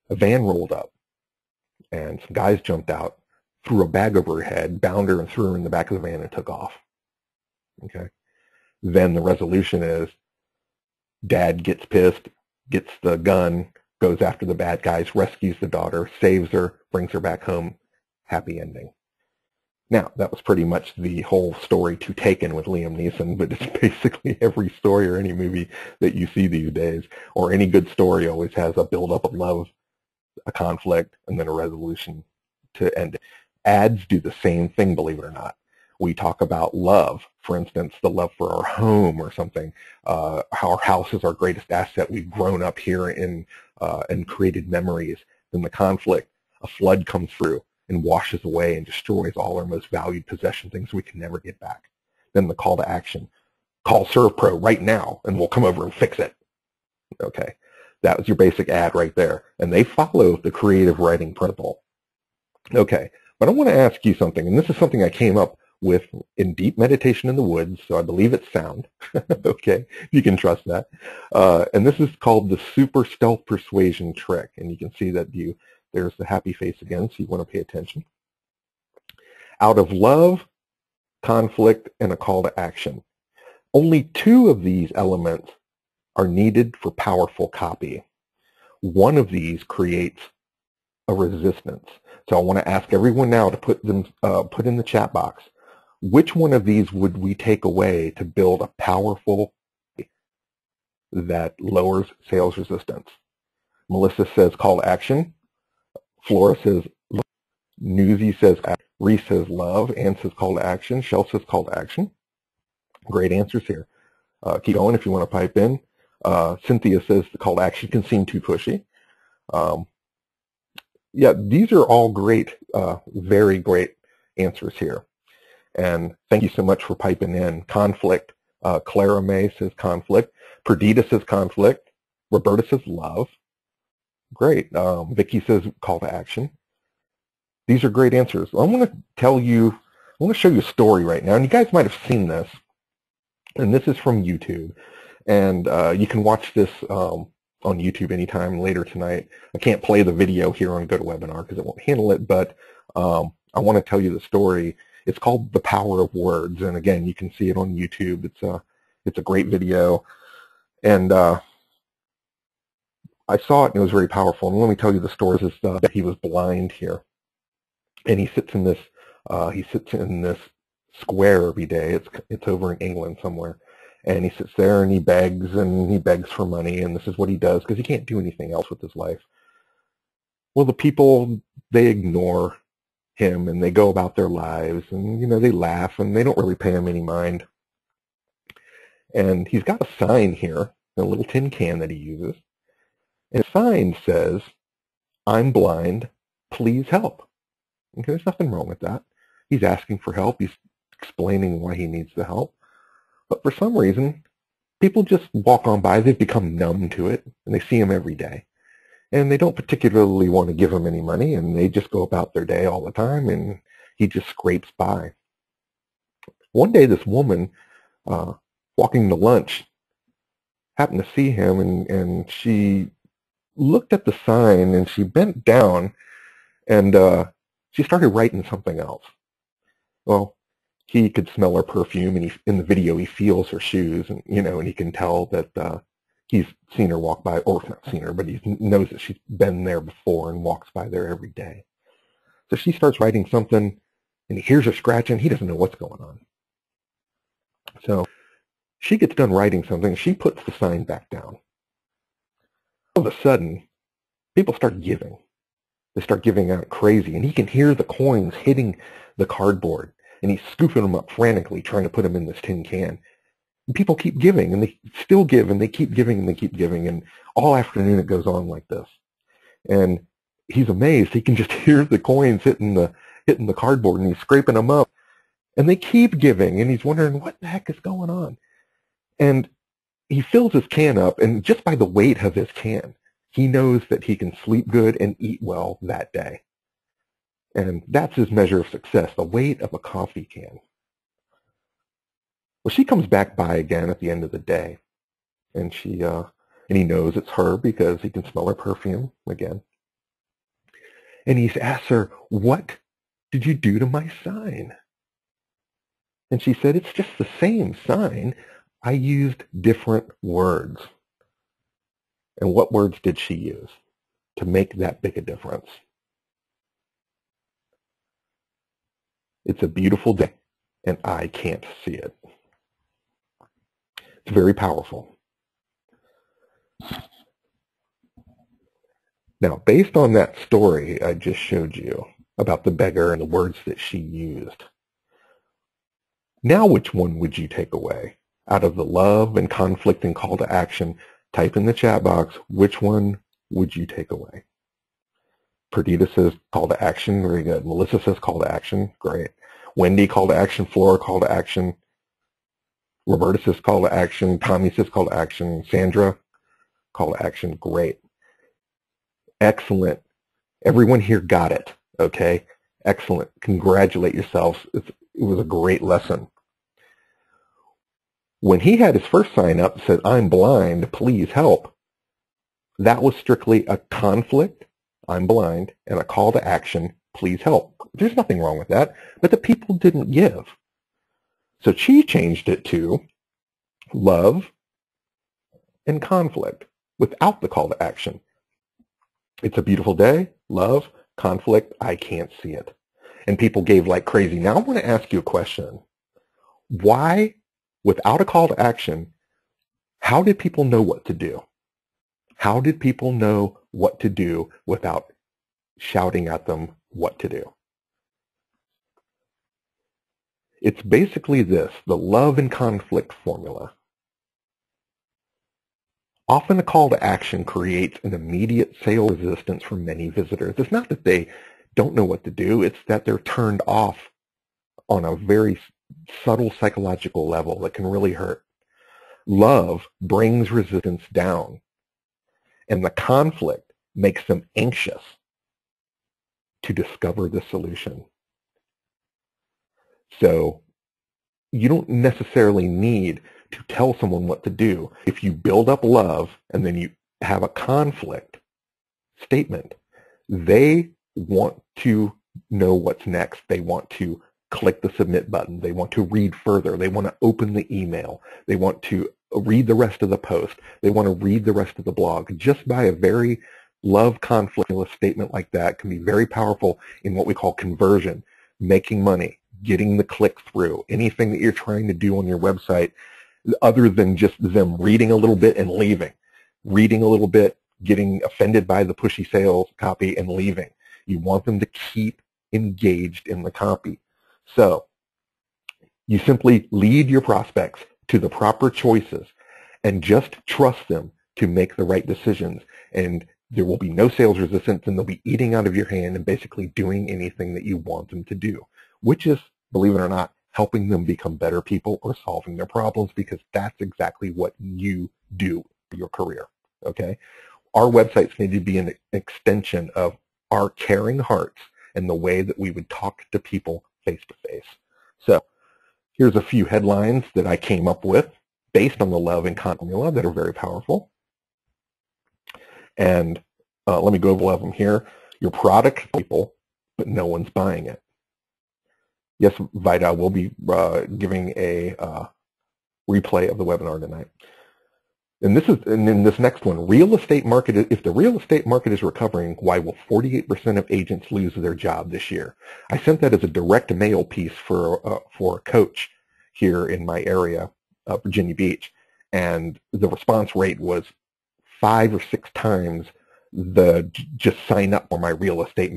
A van rolled up, and some guys jumped out, threw a bag over her head, bound her, and threw her in the back of the van and took off. Okay. Then the resolution is Dad gets pissed, gets the gun, goes after the bad guys, rescues the daughter, saves her, brings her back home. Happy ending. Now, that was pretty much the whole story to Taken with Liam Neeson, but it's basically every story or any movie that you see these days, or any good story always has a build-up of love, a conflict, and then a resolution to end it. Ads do the same thing, believe it or not. We talk about love, for instance, the love for our home or something. How our house is our greatest asset. We've grown up here and created memories. Then the conflict, a flood comes through and washes away and destroys all our most valued possession, things we can never get back. Then the call to action, call ServPro right now and we'll come over and fix it. Okay, that was your basic ad right there. And they follow the creative writing principle. Okay, but I want to ask you something, and this is something I came up with in deep meditation in the woods, so I believe it's sound. Okay, you can trust that. And this is called the super stealth persuasion trick, and you can see that there's the happy face again, so you want to pay attention. Out of love, conflict, and a call to action. Only 2 of these elements are needed for powerful copy. One of these creates a resistance. So I want to ask everyone now to put in the chat box, which one of these would we take away to build a powerful that lowers sales resistance? Melissa says call to action. Flora says love. Newsy says action. Reese says love. Ann says call to action. Shell says call to action. Great answers here. Keep going if you want to pipe in. Cynthia says the call to action can seem too pushy. Yeah, these are all great, very great answers here. And thank you so much for piping in. Conflict. Clara May says conflict. Perdita says conflict. Roberta says love. Great. Vicky says call to action. These are great answers. I want to show you a story right now. And you guys might have seen this. And this is from YouTube. And you can watch this on YouTube anytime later tonight. I can't play the video here on GoToWebinar because it won't handle it. But I want to tell you the story. It's called The Power of Words, and again, you can see it on YouTube. It's a great video, and I saw it and it was very powerful. And let me tell you the story. Is that he was blind here, and he sits in this square every day. It's over in England somewhere, And he sits there and he begs for money, and this is what he does because he can't do anything else with his life. Well, the people, they ignore him and they go about their lives, and they laugh and they don't really pay him any mind. And he's got a sign here, a little tin can that he uses, and the sign says, "I'm blind, please help." Okay, there's nothing wrong with that. He's asking for help. He's explaining why he needs the help. But for some reason, people just walk on by. They've become numb to it, and they see him every day. And they don't particularly want to give him any money, and they just go about their day all the time, and he just scrapes by. One day, this woman walking to lunch happened to see him, and she looked at the sign, and she bent down, and she started writing something else. Well, he could smell her perfume, and in the video he feels her shoes, and and he can tell that he's seen her walk by, or not seen her, but he knows that she's been there before and walks by there every day. So she starts writing something, and he hears her scratching. He doesn't know what's going on. So she gets done writing something. She puts the sign back down. All of a sudden, people start giving. They start giving out crazy, and he can hear the coins hitting the cardboard, and he's scooping them up frantically, trying to put them in this tin can. And people keep giving, and they still give, and they keep giving, and they keep giving, and all afternoon it goes on like this. And he's amazed. He can just hear the coins hitting the cardboard, and he's scraping them up, and they keep giving, and he's wondering what the heck is going on. And he fills his can up, and just by the weight of his can, he knows that he can sleep good and eat well that day. And that's his measure of success, the weight of a coffee can. Well, she comes back by again at the end of the day, and he knows it's her because he can smell her perfume again. And he asks her, "What did you do to my sign?" And she said, "It's just the same sign. I used different words." And what words did she use to make that big a difference? It's a beautiful day, and I can't see it. It's very powerful. Now, based on that story I just showed you about the beggar and the words that she used, now which one would you take away? Out of the love and conflict and call to action, type in the chat box, which one would you take away? Perdita says call to action, very good. Melissa says call to action, great. Wendy, call to action. Flora, call to action. Roberta says call to action. Tommy says call to action. Sandra, call to action, great. Excellent. Everyone here got it, okay? Excellent. Congratulate yourselves. It was a great lesson. When he had his first sign up that said, "I'm blind, please help," that was strictly a conflict, "I'm blind," and a call to action, "Please help." There's nothing wrong with that, but the people didn't give. So she changed it to love and conflict without the call to action. It's a beautiful day, love, conflict, I can't see it. And people gave like crazy. Now I want to ask you a question. Why, without a call to action, how did people know what to do? How did people know what to do without shouting at them what to do? It's basically this, the love and conflict formula. Often a call to action creates an immediate sale resistance for many visitors. It's not that they don't know what to do, it's that they're turned off on a very subtle psychological level that can really hurt. Love brings resistance down, and the conflict makes them anxious to discover the solution. So you don't necessarily need to tell someone what to do. If you build up love and then you have a conflict statement, they want to know what's next. They want to click the submit button. They want to read further. They want to open the email. They want to read the rest of the post. They want to read the rest of the blog. Just by a very love conflict statement like that can be very powerful in what we call conversion, making money, getting the click through, anything that you're trying to do on your website. other than just them reading a little bit and leaving. Reading a little bit, getting offended by the pushy sales copy and leaving. You want them to keep engaged in the copy. So you simply lead your prospects to the proper choices and just trust them to make the right decisions. And there will be no sales resistance, and they'll be eating out of your hand and basically doing anything that you want them to do, which is, believe it or not, helping them become better people or solving their problems, because that's exactly what you do for your career, okay? Our websites need to be an extension of our caring hearts and the way that we would talk to people face to face. So here's a few headlines that I came up with based on the love and content formula that are very powerful. And let me go over one of them here. Your product, people, but no one's buying it. Yes, Vida will be giving a replay of the webinar tonight. And in this next one, real estate market. If the real estate market is recovering, why will 48% of agents lose their job this year? I sent that as a direct mail piece for a coach here in my area, Virginia Beach, and the response rate was 5 or 6 times the just sign up for my real estate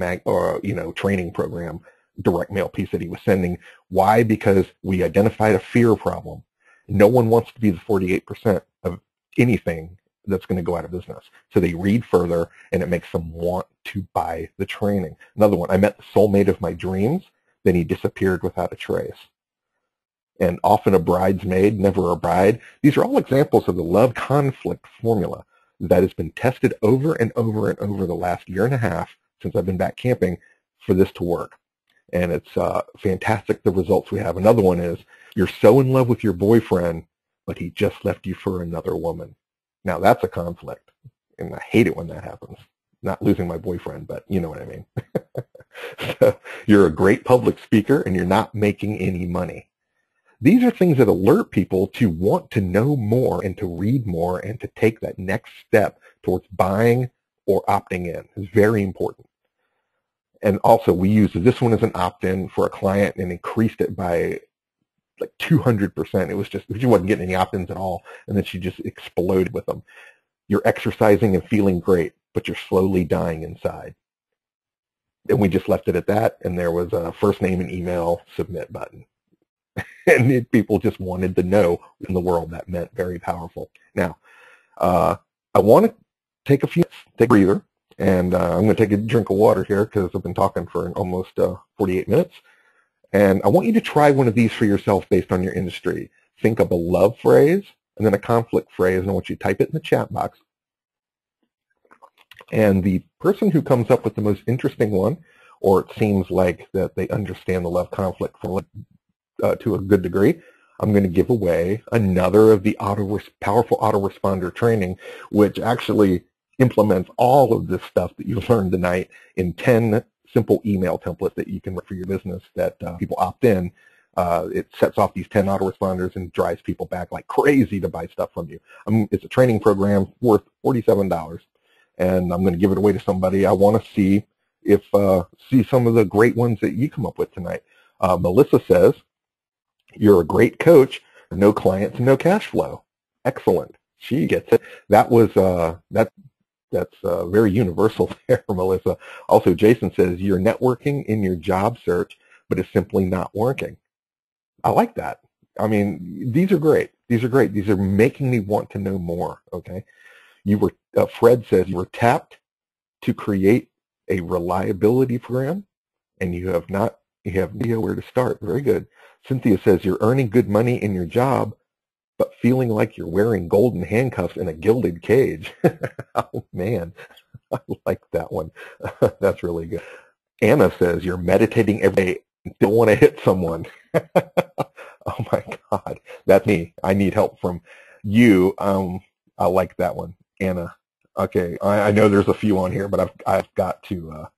training program direct mail piece that he was sending. Why? Because we identified a fear problem. No one wants to be the 48% of anything that's going to go out of business. So they read further, and it makes them want to buy the training. Another one, I met the soulmate of my dreams, then he disappeared without a trace. And often a bridesmaid, never a bride. These are all examples of the love conflict formula that has been tested over and over and over the last year and a half since I've been back camping for this to work. And it's fantastic, the results we have. Another one is, you're so in love with your boyfriend, but he just left you for another woman. Now that's a conflict, and I hate it when that happens. Not losing my boyfriend, but you know what I mean. So you're a great public speaker, and you're not making any money. These are things that alert people to want to know more and to read more and to take that next step towards buying or opting in. It's very important. And also, we used this one as an opt-in for a client and increased it by like 200%. It was just, she wasn't getting any opt-ins at all, and then she just exploded with them. You're exercising and feeling great, but you're slowly dying inside. And we just left it at that, and there was a first name and email submit button. And people just wanted to know in the world. That meant very powerful. Now, I want to take a breather, and I'm going to take a drink of water here because I've been talking for almost 48 minutes. And I want you to try one of these for yourself based on your industry. Think of a love phrase and then a conflict phrase, and I want you to type it in the chat box. And the person who comes up with the most interesting one, or it seems like that they understand the love conflict to a good degree, I'm going to give away another of the powerful autoresponder training, which actually implements all of this stuff that you've learned tonight in 10 simple email templates that you can write for your business that people opt in. It sets off these 10 autoresponders and drives people back like crazy to buy stuff from you. It's a training program worth $47, and I'm going to give it away to somebody. I want to see some of the great ones that you come up with tonight. Melissa says, you're a great coach, no clients, no cash flow. Excellent. She gets it. That was that's very universal there, Melissa. Also, Jason says, you're networking in your job search, but it's simply not working. I like that. I mean, these are great. These are great. These are making me want to know more, okay? Fred says, you were tapped to create a reliability program, and you have no idea where to start. Very good. Cynthia says, you're earning good money in your job, but feeling like you're wearing golden handcuffs in a gilded cage. Oh, man. I like that one. That's really good. Anna says, you're meditating every day and still want to hit someone. Oh, my God. That's me. I need help from you. I like that one. Anna. Okay. I know there's a few on here, but I've got to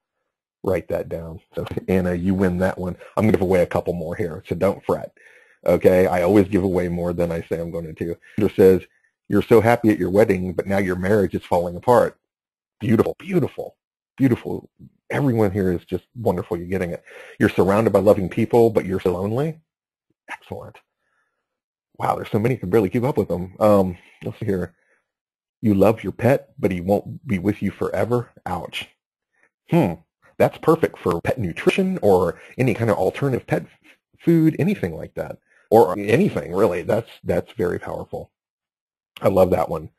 write that down. So, Anna, you win that one. I'm going to give away a couple more here, so don't fret. Okay, I always give away more than I say I'm going to. Peter says, you're so happy at your wedding, but now your marriage is falling apart. Beautiful, beautiful, beautiful. Everyone here is just wonderful. You're getting it. You're surrounded by loving people, but you're so lonely. Excellent. Wow, there's so many, I can barely keep up with them. Let's see here. You love your pet, but he won't be with you forever. Ouch. That's perfect for pet nutrition or any kind of alternative pet food, anything like that, or anything really. That's very powerful. I love that one.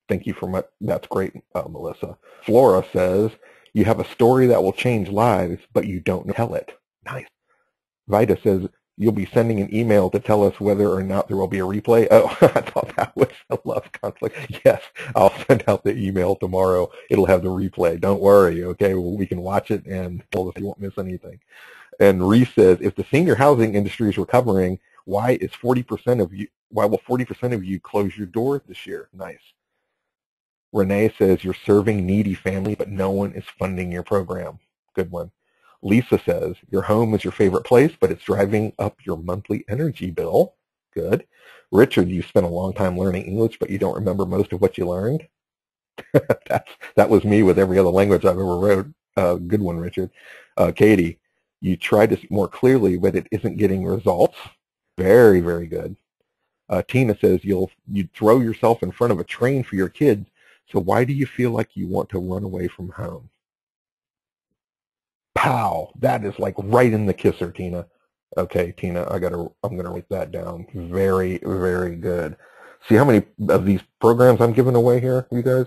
Thank you for my, that's great, Melissa. Flora says, you have a story that will change lives, but you don't tell it. Nice. Vida says, you'll be sending an email to tell us whether or not there will be a replay. Oh, I thought that was a love conflict. Yes, I'll send out the email tomorrow. It'll have the replay. Don't worry, okay? Well, we can watch it and you won't miss anything. And Reese says, if the senior housing industry is recovering, why will 40% of you close your doors this year? Nice. Renee says, you're serving needy families, but no one is funding your program. Good one. Lisa says, your home is your favorite place, but it's driving up your monthly energy bill. Good. Richard, you spent a long time learning English, but you don't remember most of what you learned. That was me with every other language I've ever wrote. Good one, Richard. Katie, you tried to speak more clearly, but it isn't getting results. Very, very good. Tina says, you'd throw yourself in front of a train for your kids, so why do you feel like you want to run away from home? Pow! That is like right in the kisser, Tina. Okay, Tina, I'm gonna write that down. Very, very good. See how many of these programs I'm giving away here, you guys?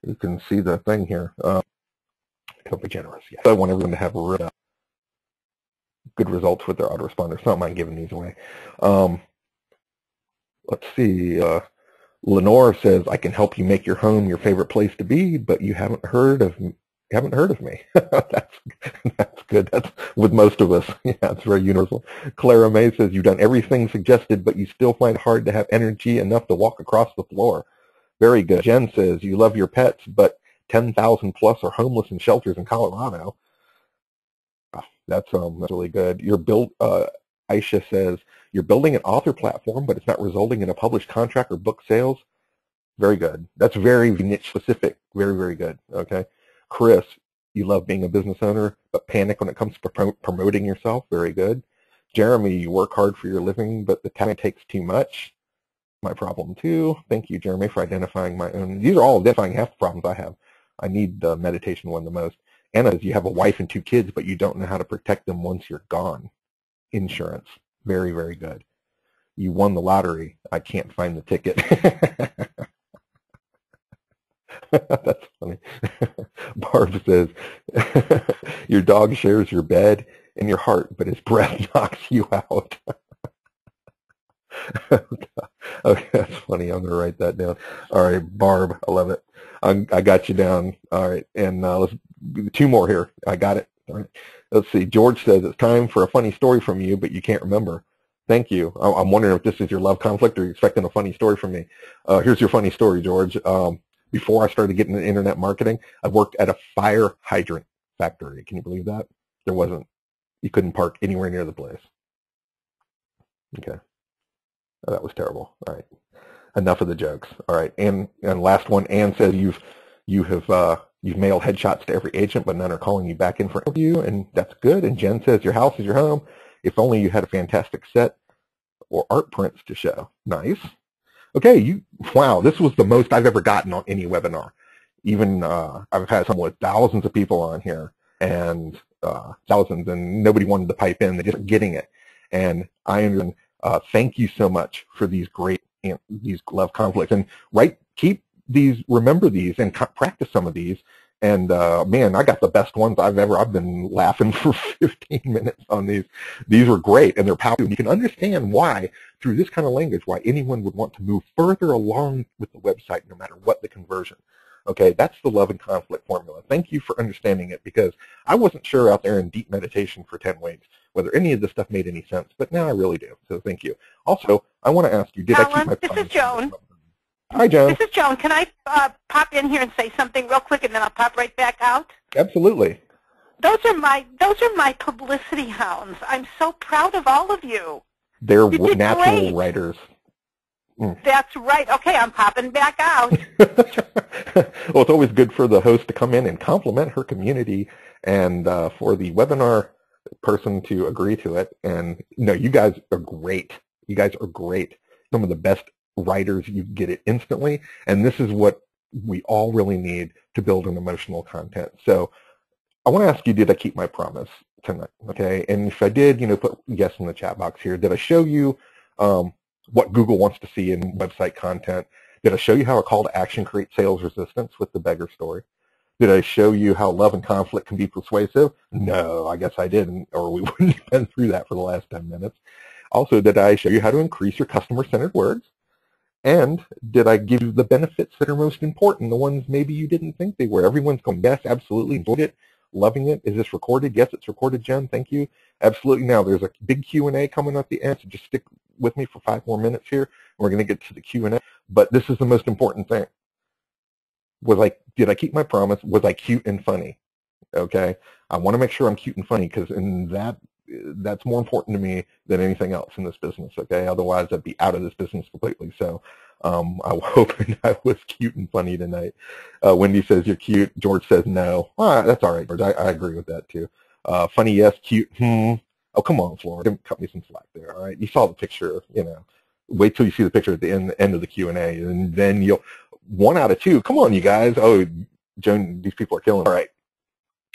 You can see the thing here. Don't be generous. Yes. I want everyone to have good results with their autoresponders. Not mind giving these away. Let's see. Lenore says, I can help you make your home your favorite place to be, but you haven't heard of me. That's good. That's with most of us. Yeah, it's very universal. Clara May says, you've done everything suggested, but you still find it hard to have energy enough to walk across the floor. Very good. Jen says, you love your pets, but 10,000 plus are homeless in shelters in Colorado. Oh, that's really good. Aisha says, you're building an author platform, but it's not resulting in a published contract or book sales. Very good. That's very niche specific. Very, very good. Okay. Chris, you love being a business owner, but panic when it comes to promoting yourself. Very good. Jeremy, you work hard for your living, but the time takes too much. My problem too. Thank you, Jeremy, for identifying my own. These are all identifying half the problems I have. I need the meditation one the most. Anna, you have a wife and 2 kids, but you don't know how to protect them once you're gone. Insurance. Very, very good. You won the lottery. I can't find the ticket. That's funny. Barb says, your dog shares your bed and your heart, but his breath knocks you out. Okay, that's funny. I'm going to write that down. All right, Barb, I love it. I got you down. All right, and let's 2 more here. I got it. All right. Let's see. George says, it's time for a funny story from you, but you can't remember. Thank you. I'm wondering if this is your love conflict or you're expecting a funny story from me. Here's your funny story, George. Before I started getting into internet marketing, I worked at a fire hydrant factory. Can you believe that? You couldn't park anywhere near the place. Okay. Oh, that was terrible. All right. Enough of the jokes. All right. And last one, Ann says you've mailed headshots to every agent, but none are calling you back in for an interview, and that's good. And Jen says your house is your home. If only you had a fantastic set or art prints to show. Nice. Okay, wow, this was the most I've ever gotten on any webinar. Even I've had some with thousands of people on here, and thousands, and nobody wanted to pipe in. They're just getting it. And I understand. Thank you so much for these these love conflicts. And remember these, and practice some of these. And man, I got the best ones I've been laughing for 15 minutes on these. These were great, and they're powerful. And you can understand why, through this kind of language, why anyone would want to move further along with the website, no matter what the conversion. Okay, that's the love and conflict formula. Thank you for understanding it, because I wasn't sure out there in deep meditation for 10 weeks whether any of this stuff made any sense, but now I really do. So thank you. Also, I want to ask you, did I keep my promise? This is Joan. Hi, Joan. This is Joan. Can I pop in here and say something real quick, and then I'll pop right back out? Absolutely. Those are my publicity hounds. I'm so proud of all of you. They're natural writers. That's right. Okay, I'm popping back out. Well, it's always good for the host to come in and compliment her community, and for the webinar person to agree to it. And no, you guys are great. You guys are great. Some of the best writers, you get it instantly, and this is what we all really need to build an emotional content. So I want to ask you, did I keep my promise tonight? Okay, and if I did, put yes in the chat box here. Did I show you what Google wants to see in website content? Did I show you how a call to action creates sales resistance with the beggar story? Did I show you how love and conflict can be persuasive? No, I guess I didn't, or we wouldn't have been through that for the last 10 minutes. Also, did I show you how to increase your customer-centered words? And did I give you the benefits that are most important, the ones maybe you didn't think they were? Everyone's going, yes, absolutely, enjoyed it, loving it. Is this recorded? Yes, it's recorded, Jen. Thank you. Absolutely. Now, there's a big Q&A coming at the end, so just stick with me for 5 more minutes here. We're going to get to the Q&A, but this is the most important thing. Did I keep my promise? Was I cute and funny? Okay, I want to make sure I'm cute and funny, because that's more important to me than anything else in this business. Okay, otherwise I'd be out of this business completely. So I'm hoping I was cute and funny tonight. Wendy says you're cute. George says no. That's all right, George. I agree with that too. Funny, yes. Cute, Oh, come on, Florida. Cut me some slack there. All right, you saw the picture. Wait till you see the picture at the end of the Q&A, and then you'll 1 out of 2. Come on, you guys. Oh, Joan, these people are killing it. All right.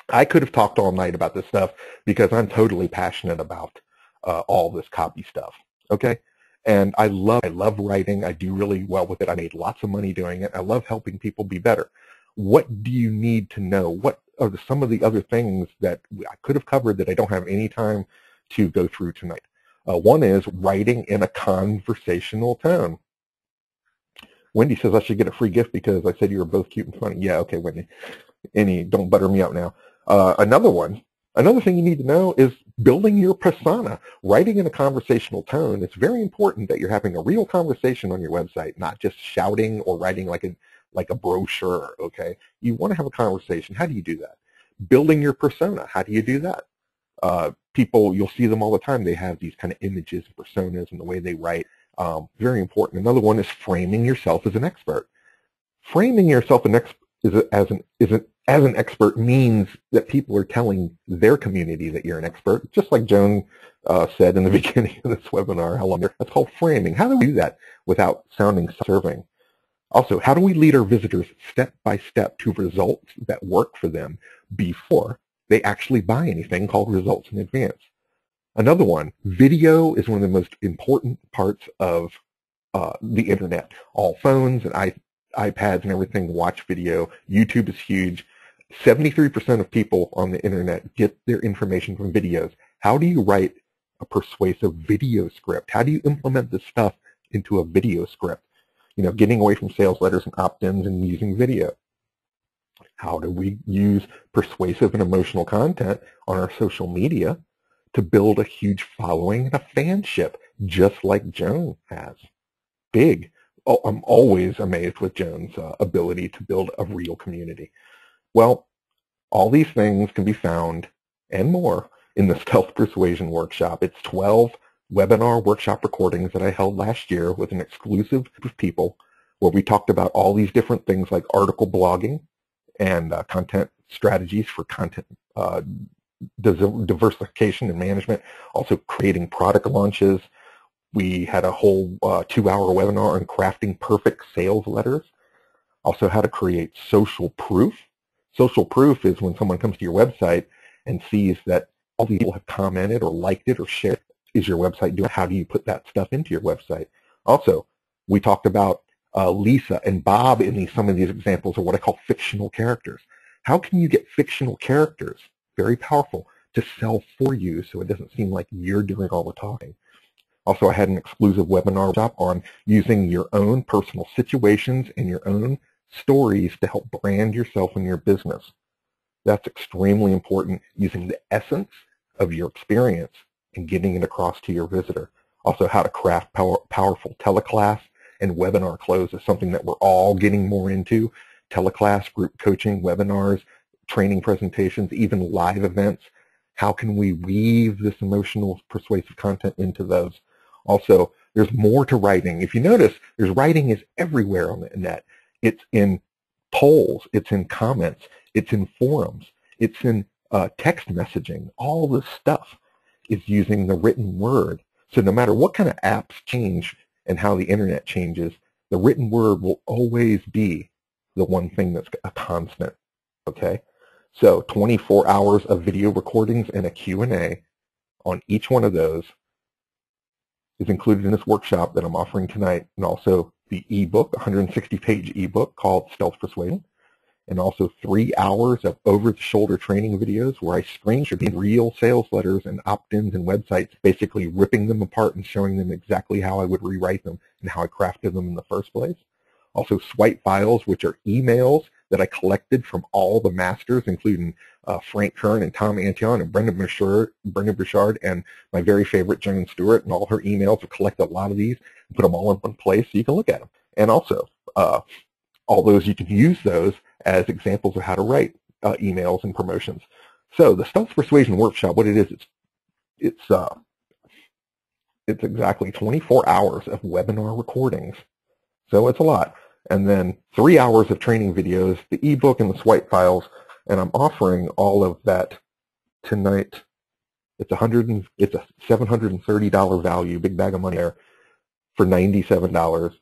I could have talked all night about this stuff because I'm totally passionate about all this copy stuff. Okay. And I love writing. I do really well with it. I made lots of money doing it. I love helping people be better. What do you need to know? What are some of the other things that I could have covered that I don't have any time to go through tonight? One is writing in a conversational tone. Wendy says I should get a free gift because I said you were both cute and funny. Yeah, okay, Wendy. Don't butter me up now. Another thing you need to know is building your persona. Writing in a conversational tone, it's very important that you're having a real conversation on your website, not just shouting or writing like a brochure, okay? You want to have a conversation. How do you do that? Building your persona. How do you do that? People, you'll see them all the time. They have these kind of images, personas, and the way they write. Very important. Another one is framing yourself as an expert. Framing yourself as an expert means that people are telling their community that you're an expert, just like Joan said in the beginning of this webinar. That's called framing. How do we do that without sounding self-serving? Also, how do we lead our visitors step by step to results that work for them before they actually buy anything, called results in advance? Another one, video is one of the most important parts of the internet. All phones and iPads and everything watch video. YouTube is huge. 73% of people on the internet get their information from videos. How do you write a persuasive video script? How do you implement this stuff into a video script? Getting away from sales letters and opt-ins and using video. How do we use persuasive and emotional content on our social media to build a huge following and a fanship, just like Joan has? Big. Oh, I'm always amazed with Joan's ability to build a real community. Well, all these things can be found and more in the Stealth Persuasion Workshop. It's 12 webinar workshop recordings that I held last year with an exclusive group of people where we talked about all these different things like article blogging and content strategies for content diversification and management, also creating product launches. We had a whole 2-hour webinar on crafting perfect sales letters. Also how to create social proof. Social proof is when someone comes to your website and sees that all these people have commented or liked it or shared. Is your website doing? How do you put that stuff into your website? Also, we talked about Lisa and Bob in some of these examples are what I call fictional characters. How can you get fictional characters, very powerful, to sell for you so it doesn't seem like you're doing all the talking? Also, I had an exclusive webinar workshop on using your own personal situations and your own stories to help brand yourself and your business. That's extremely important, using the essence of your experience and getting it across to your visitor. Also, how to craft powerful teleclass and webinar close is something that we're all getting more into. Teleclass, group coaching, webinars, training presentations, even live events. How can we weave this emotional, persuasive content into those? Also, there's more to writing. If you notice, writing is everywhere on the net. It's in polls, it's in comments, it's in forums, it's in text messaging. All this stuff is using the written word. So no matter what kind of apps change and how the internet changes, the written word will always be the one thing that's a constant, okay? So 24 hours of video recordings and a Q&A on each one of those is included in this workshop that I'm offering tonight, and also the ebook, 160-page ebook called Stealth Persuasion, and also 3 hours of over-the-shoulder training videos where I screenshot real sales letters and opt-ins and websites, basically ripping them apart and showing them exactly how I would rewrite them and how I crafted them in the first place. Also swipe files, which are emails that I collected from all the masters, including Frank Kern and Tom Antion and Brendan Burchard, and my very favorite Joan Stewart, and all her emails. I've collected a lot of these and put them all in one place so you can look at them. And also, all those, you can use those as examples of how to write emails and promotions. So the Stealth Persuasion Workshop, what it is, it's exactly 24 hours of webinar recordings. So it's a lot. And then 3 hours of training videos, the ebook and the swipe files, and I'm offering all of that tonight. It's a $730 value, big bag of money there, for $97,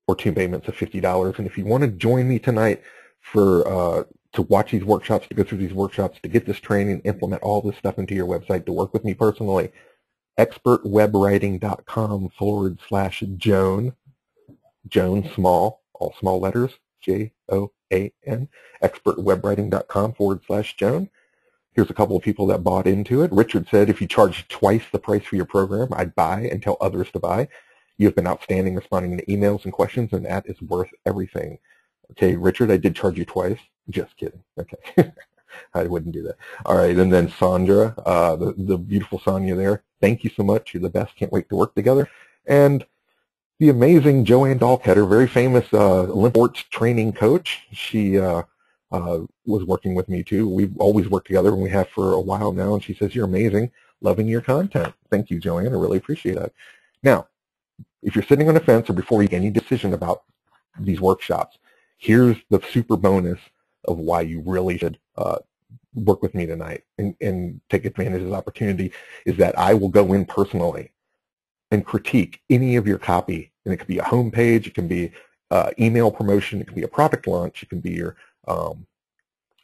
or 2 payments of $50. And if you want to join me tonight for to watch these workshops, to go through these workshops, to get this training, implement all this stuff into your website, to work with me personally, expertwebwriting.com/Joan, Joan small, all small letters, Joan, expertwebwriting.com/Joan. Here's a couple of people that bought into it. Richard said, if you charge twice the price for your program, I'd buy and tell others to buy. You've been outstanding responding to emails and questions, and that is worth everything. Okay, Richard, I did charge you twice. Just kidding. Okay. I wouldn't do that. All right, and then Sandra, the beautiful Sonia there. Thank you so much. You're the best. Can't wait to work together. And the amazing Joanne Dahlketter, very famous Olympic sports training coach. She was working with me too. We've always worked together, and we have for a while now, and she says, you're amazing. Loving your content. Thank you, Joanne. I really appreciate that. Now, if you're sitting on a fence or before you make any decision about these workshops, here's the super bonus of why you really should work with me tonight and take advantage of this opportunity, is that I will go in personally and critique any of your copy. And it could be a homepage, it can be email promotion, it can be a product launch, it can be your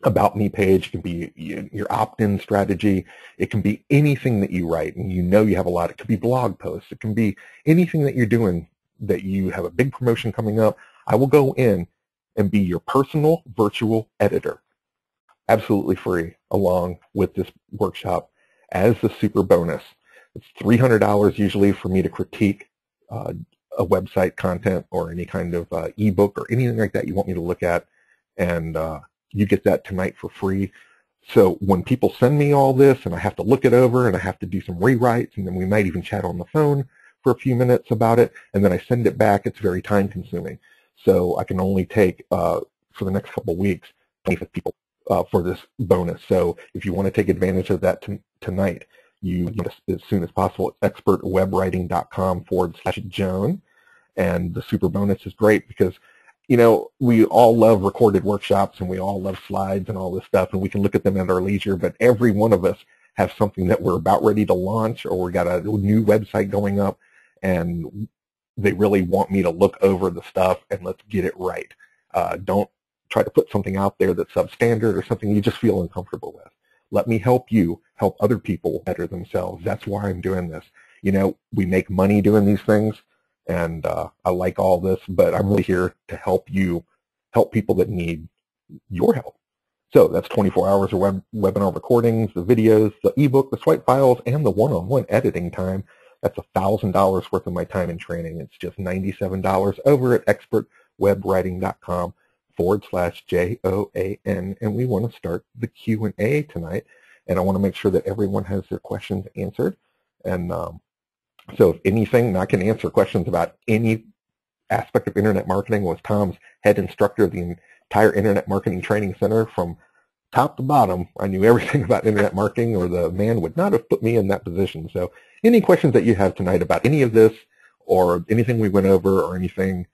about me page, it can be your opt-in strategy, it can be anything that you write, and you know you have a lot. It could be blog posts, it can be anything that you're doing that you have a big promotion coming up. I will go in and be your personal virtual editor, absolutely free, along with this workshop as the super bonus. It's $300 usually for me to critique a website content or any kind of ebook or anything like that you want me to look at, and you get that tonight for free. So when people send me all this and I have to look it over and I have to do some rewrites, and then we might even chat on the phone for a few minutes about it, and then I send it back, it's very time consuming. So I can only take, for the next couple of weeks, 25 people for this bonus. So if you want to take advantage of that tonight, you as soon as possible. It's expertwebwriting.com/Joan. And the super bonus is great because, you know, we all love recorded workshops and we all love slides and all this stuff, and we can look at them at our leisure, but every one of us have something that we're about ready to launch, or we got a new website going up, and they really want me to look over the stuff and let's get it right. Don't try to put something out there that's substandard or something you just feel uncomfortable with. Let me help you help other people better themselves. That's why I'm doing this. You know, we make money doing these things, and I like all this, but I'm really here to help you help people that need your help. So that's 24 hours of webinar recordings, the videos, the ebook, the swipe files, and the one-on-one editing time. That's $1,000 worth of my time and training. It's just $97 over at expertwebwriting.com/JOAN, and we want to start the Q&A tonight, and I want to make sure that everyone has their questions answered. And so if anything, I can answer questions about any aspect of internet marketing. Was Tom's head instructor of the entire Internet Marketing Training Center from top to bottom. I knew everything about internet marketing, or the man would not have put me in that position. So any questions that you have tonight about any of this, or anything we went over, or anything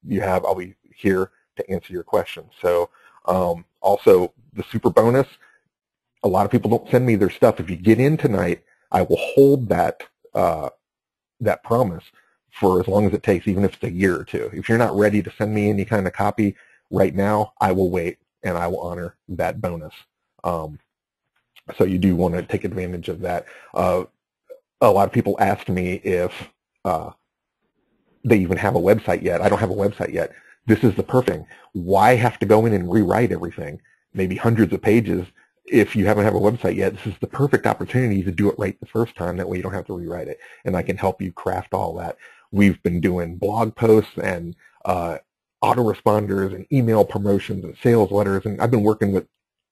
you have, I'll be here to answer your questions. So also the super bonus, a lot of people don't send me their stuff. If you get in tonight, I will hold that that promise for as long as it takes, even if it's a year or two. If you're not ready to send me any kind of copy right now, I will wait and I will honor that bonus. So you do want to take advantage of that. A lot of people ask me if they even have a website yet. I don't have a website yet. This is the perfect thing. Why have to go in and rewrite everything, maybe hundreds of pages, if you haven't have a website yet? This is the perfect opportunity to do it right the first time. That way you don't have to rewrite it, and I can help you craft all that. We've been doing blog posts and autoresponders and email promotions and sales letters, and I've been working with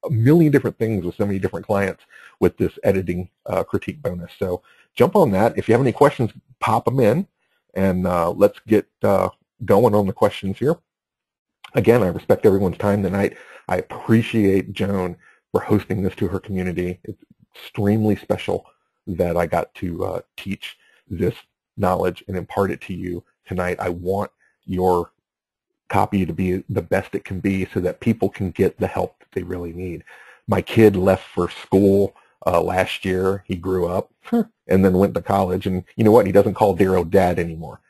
a million different things with so many different clients with this editing critique bonus. So jump on that. If you have any questions, pop them in, and let's get going on the questions here. Again, I respect everyone's time tonight. I appreciate Joan for hosting this to her community. It's extremely special that I got to teach this knowledge and impart it to you tonight. I want your copy to be the best it can be so that people can get the help that they really need. My kid left for school last year. He grew up and then went to college, and you know what? He doesn't call dear old dad anymore.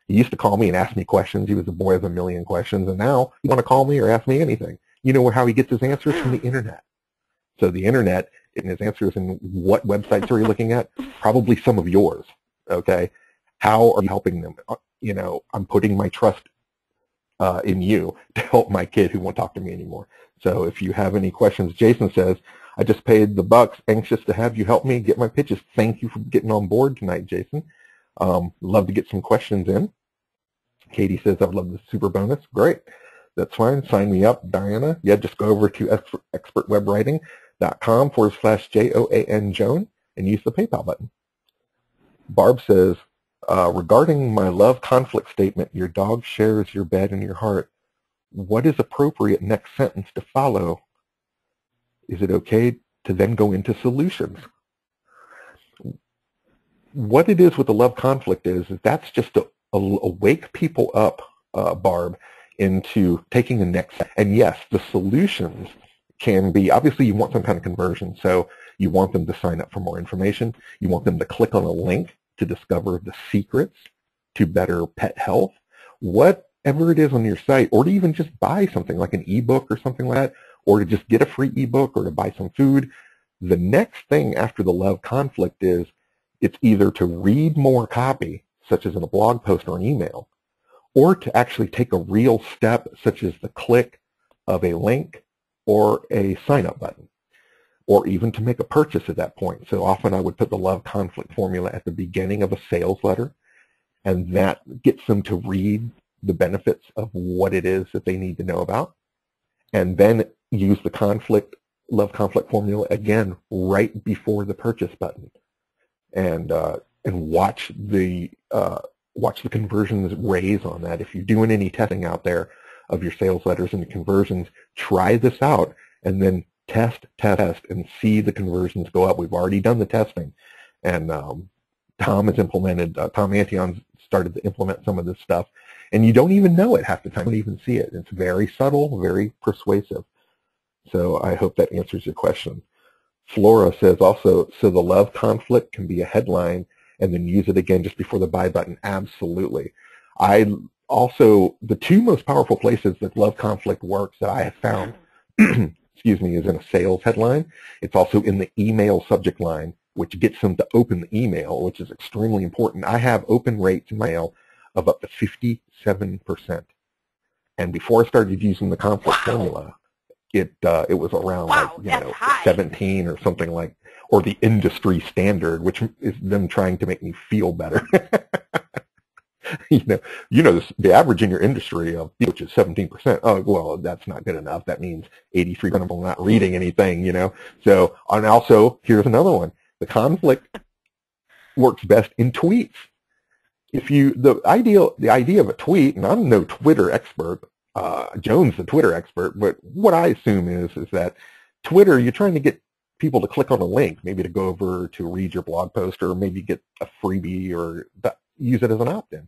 He used to call me and ask me questions. He was a boy of a million questions, and now he want to call me or ask me anything. You know how he gets his answers? From the internet. So the internet, and his answers, and what websites are you looking at? Probably some of yours. Okay, how are you helping them? You know, I'm putting my trust in you to help my kid who won't talk to me anymore. So if you have any questions, Jason says, I just paid the bucks, anxious to have you help me get my pitches. Thank you for getting on board tonight, Jason. Love to get some questions in. Katie says, I would love the super bonus. Great. That's fine. Sign me up, Diana. Yeah, just go over to expertwebwriting.com/JOAN Joan and use the PayPal button. Barb says, regarding my love conflict statement, your dog shares your bed and your heart. What is appropriate next sentence to follow? Is it okay to then go into solutions? What it is with the love conflict is that's just to wake people up, Barb, into taking the next step. And yes, the solutions can be, obviously you want some kind of conversion, so you want them to sign up for more information. You want them to click on a link to discover the secrets to better pet health, whatever it is on your site, or to even just buy something like an ebook or something like that, or to just get a free ebook or to buy some food. The next thing after the love conflict is it's either to read more copy, such as in a blog post or an email, or to actually take a real step, such as the click of a link or a sign-up button, or even to make a purchase at that point. So often I would put the love conflict formula at the beginning of a sales letter, and that gets them to read the benefits of what it is that they need to know about, and then use the love conflict formula again right before the purchase button, and watch the conversions raise on that. If you're doing any testing out there of your sales letters and the conversions, try this out and then test, and see the conversions go up. We've already done the testing, and Tom Antion started to implement some of this stuff, and you don't even know it half the time. You don't even see it. It's very subtle, very persuasive. So I hope that answers your question. Flora says also, so the love conflict can be a headline and then use it again just before the buy button. Absolutely. The two most powerful places that love conflict works that I have found, excuse me, is in a sales headline. It's also in the email subject line, which gets them to open the email, which is extremely important. I have open rates in my mail of up to 57%. And before I started using the conflict formula, it was around 17 or something like, or the industry standard, which is them trying to make me feel better. The average in your industry, which is 17%. Oh, well, that's not good enough. That means 83% of them are not reading anything, So, and also, here's another one. The conflict works best in tweets. The idea of a tweet, and I'm no Twitter expert, Joan's the Twitter expert, but what I assume is that Twitter, you're trying to get people to click on a link, maybe to go over to read your blog post, or maybe get a freebie, or use it as an opt-in.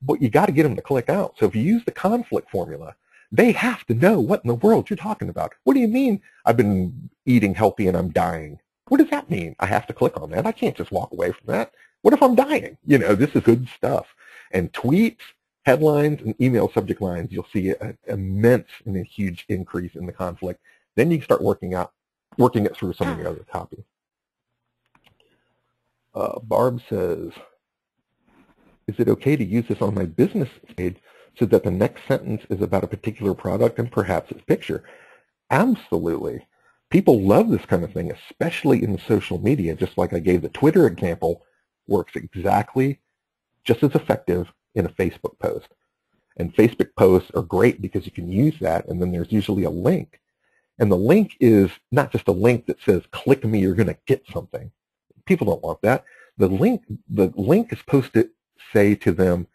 But you got to get them to click out. So if you use the conflict formula, they have to know what in the world you're talking about. What do you mean I've been eating healthy and I'm dying? What does that mean? I have to click on that. I can't just walk away from that. What if I'm dying? You know, this is good stuff. And tweets, headlines, and email subject lines, you'll see an immense and a huge increase in the conflict. Then you can start working it through some of your other copy. Barb says, is it okay to use this on my business page so that the next sentence is about a particular product and perhaps its picture? Absolutely. People love this kind of thing, especially in social media. Just like I gave the Twitter example, works exactly just as effective in a Facebook post. And Facebook posts are great because you can use that, and then there's usually a link. And the link is not just a link that says, click me, you're going to get something. People don't want that. The link is supposed to say to them,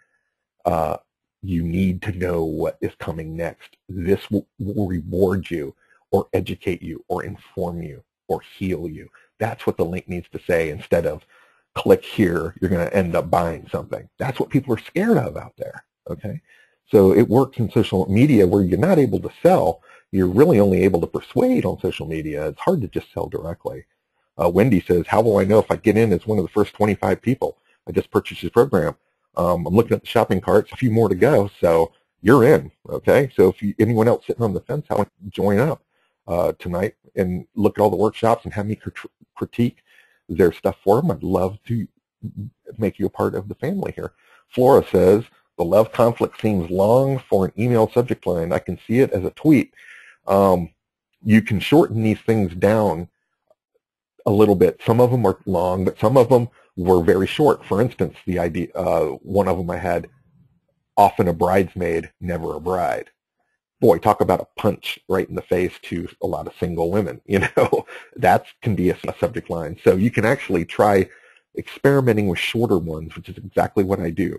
you need to know what is coming next. This will reward you, or educate you, or inform you, or heal you. That's what the link needs to say, instead of click here, you're going to end up buying something. That's what people are scared of out there, okay? So it works in social media where you're not able to sell. You're really only able to persuade on social media. It's hard to just sell directly. Wendy says, how will I know if I get in as one of the first 25 people? I just purchased this program. I'm looking at the shopping carts, a few more to go, so you're in, okay? So if anyone else sitting on the fence, I want to join up tonight and look at all the workshops and have me critique their stuff for them. I'd love to make you a part of the family here. Flora says, the love conflict seems long for an email subject line. I can see it as a tweet. You can shorten these things down a little bit. Some of them are long, but some of them were very short. For instance, the idea, one of them I had, often a bridesmaid, never a bride. Boy, talk about a punch right in the face to a lot of single women. You know, that can be a subject line. So you can actually try experimenting with shorter ones, which is exactly what I do,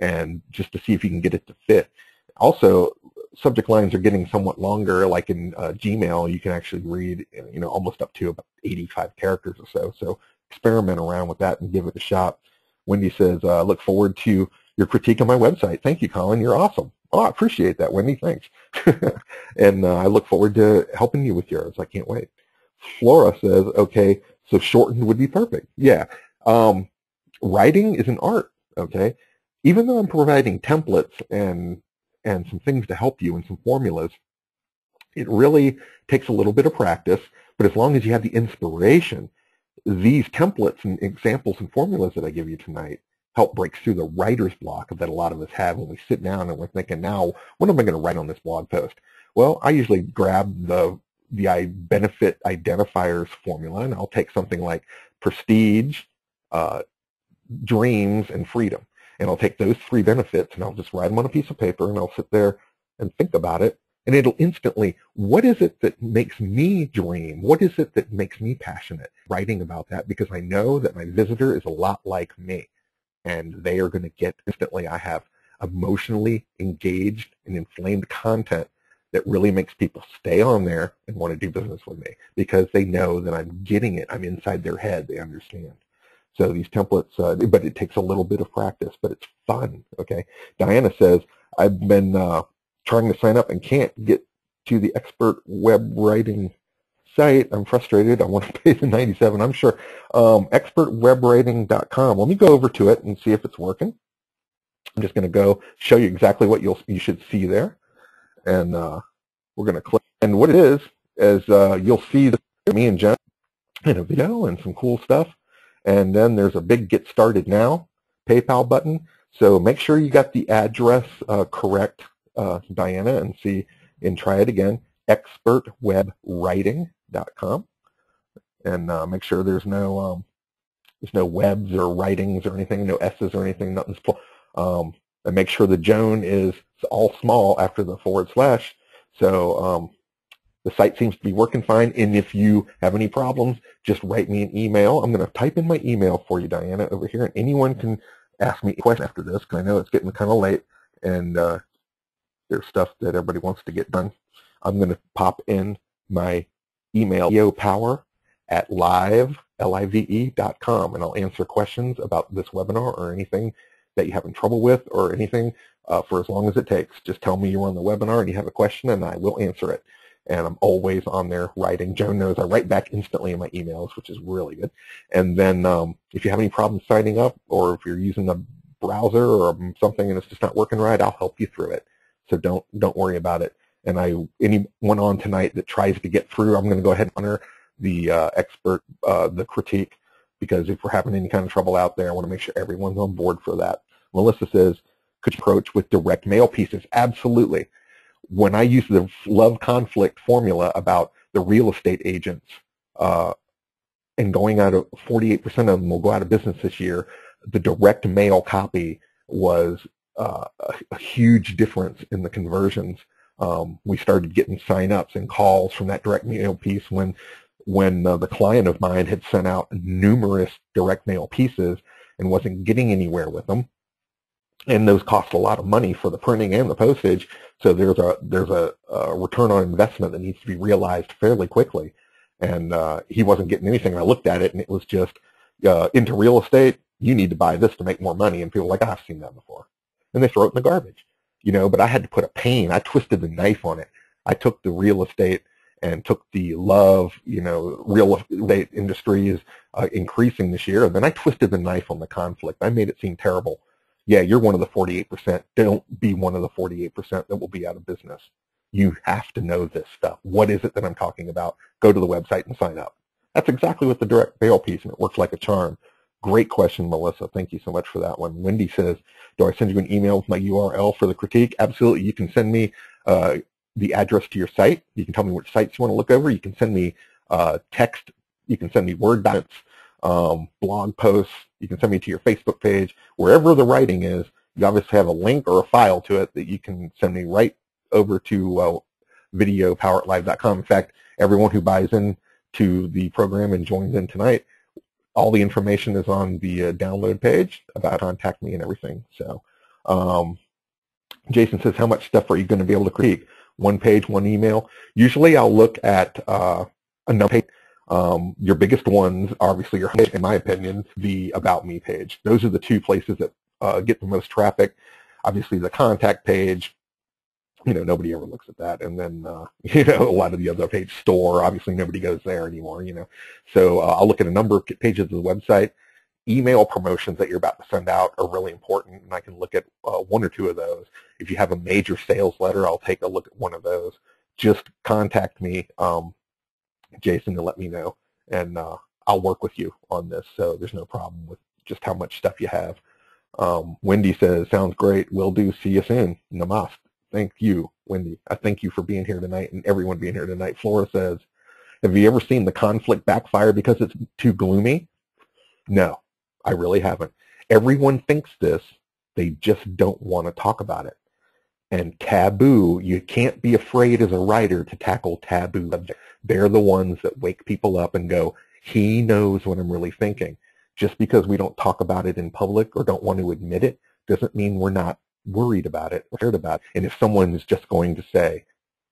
and just to see if you can get it to fit. Also, subject lines are getting somewhat longer. Like in Gmail, you can actually read, you know, almost up to about 85 characters or so. So experiment around with that and give it a shot. Wendy says, look forward to your critique on my website. Thank you, Colin. You're awesome. Oh, I appreciate that, Wendy. Thanks. And I look forward to helping you with yours. I can't wait. Flora says, okay, so shortened would be perfect. Yeah. Writing is an art, okay? Even though I'm providing templates and some things to help you and some formulas, it really takes a little bit of practice, but as long as you have the inspiration, these templates and examples and formulas that I give you tonight help break through the writer's block that a lot of us have when we sit down and we're thinking, now, what am I going to write on this blog post? Well, I usually grab the benefit identifiers formula, and I'll take something like prestige, dreams, and freedom. And I'll take those three benefits and I'll just write them on a piece of paper, and I'll sit there and think about it. And it'll instantly, what is it that makes me dream? What is it that makes me passionate? Writing about that, because I know that my visitor is a lot like me. And they are going to get instantly, I have emotionally engaged and inflamed content that really makes people stay on there and want to do business with me, because they know that I'm getting it. I'm inside their head. They understand. So these templates, but it takes a little bit of practice, but it's fun, okay? Diana says, I've been trying to sign up and can't get to the expert web writing site. I'm frustrated. I want to pay the $97, I'm sure. Expertwebwriting.com. Let me go over to it and see if it's working. I'm just going to go show you exactly what you should see there. And we're going to click. And what it is you'll see me and Jen in a video and some cool stuff. And then there's a big Get Started Now PayPal button. So make sure you got the address correct, Diana, and try it again. Expertwebwriting.com. And make sure there's no webs or writings or anything, no S's or anything, nothing's and make sure the Joan is all small after the /. So the site seems to be working fine, and if you have any problems, just write me an email. I'm going to type in my email for you, Diana, over here, and anyone can ask me a question after this, because I know it's getting kind of late, and there's stuff that everybody wants to get done. I'm going to pop in my email, eopower@live.com, and I'll answer questions about this webinar or anything that you're having trouble with or anything for as long as it takes. Just tell me you're on the webinar and you have a question, and I will answer it. and I'm always on there writing. Joan knows I write back instantly in my emails, which is really good. And then if you have any problems signing up, or if you're using a browser or something and it's just not working right, I'll help you through it. So don't worry about it. And anyone on tonight that tries to get through, I'm going to go ahead and honor the expert, the critique, because if we're having any kind of trouble out there, I want to make sure everyone's on board for that. Melissa says, could you approach with direct mail pieces? Absolutely. When I use the love conflict formula about the real estate agents and going out of 48% of them will go out of business this year, the direct mail copy was a huge difference in the conversions. We started getting sign-ups and calls from that direct mail piece when the client of mine had sent out numerous direct mail pieces and wasn't getting anywhere with them. And those cost a lot of money for the printing and the postage, so there's a return on investment that needs to be realized fairly quickly. And he wasn't getting anything. And I looked at it, and it was just, into real estate, you need to buy this to make more money. And people were like, I've seen that before. And they throw it in the garbage. But I had to put a pain. I twisted the knife on it. I took the real estate and took the love, real estate industry is increasing this year. And then I twisted the knife on the conflict. I made it seem terrible. Yeah, you're one of the 48%. Don't be one of the 48% that will be out of business. You have to know this stuff. What is it that I'm talking about? Go to the website and sign up. That's exactly what the direct mail piece, and it works like a charm. Great question, Melissa. Thank you so much for that one. Wendy says, do I send you an email with my URL for the critique? Absolutely. You can send me the address to your site. You can tell me which sites you want to look over. You can send me text. You can send me Word documents, blog posts. You can send me to your Facebook page. Wherever the writing is, you obviously have a link or a file to it that you can send me right over to videopoweritlive.com. In fact, everyone who buys into the program and joins in tonight, all the information is on the download page about contact me and everything. So Jason says, how much stuff are you going to be able to critique? One page, one email. Usually I'll look at a number page. Your biggest ones, obviously, are, in my opinion, the About Me page. Those are the two places that get the most traffic. Obviously, the contact page, nobody ever looks at that. And then, a lot of the other page, store, obviously nobody goes there anymore, So I'll look at a number of pages of the website. Email promotions that you're about to send out are really important, and I can look at one or two of those. If you have a major sales letter, I'll take a look at one of those. Just contact me, Jason, to let me know, and I'll work with you on this, so there's no problem with just how much stuff you have. Wendy says, sounds great. Will do. See you soon. Namaste. Thank you, Wendy. I thank you for being here tonight and everyone being here tonight. Flora says, have you ever seen the conflict backfire because it's too gloomy? No, I really haven't. Everyone thinks this. They just don't want to talk about it. And taboo, you can't be afraid as a writer to tackle taboo subjects. They're the ones that wake people up and go, he knows what I'm really thinking. Just because we don't talk about it in public or don't want to admit it doesn't mean we're not worried about it or cared about it. And if someone is just going to say,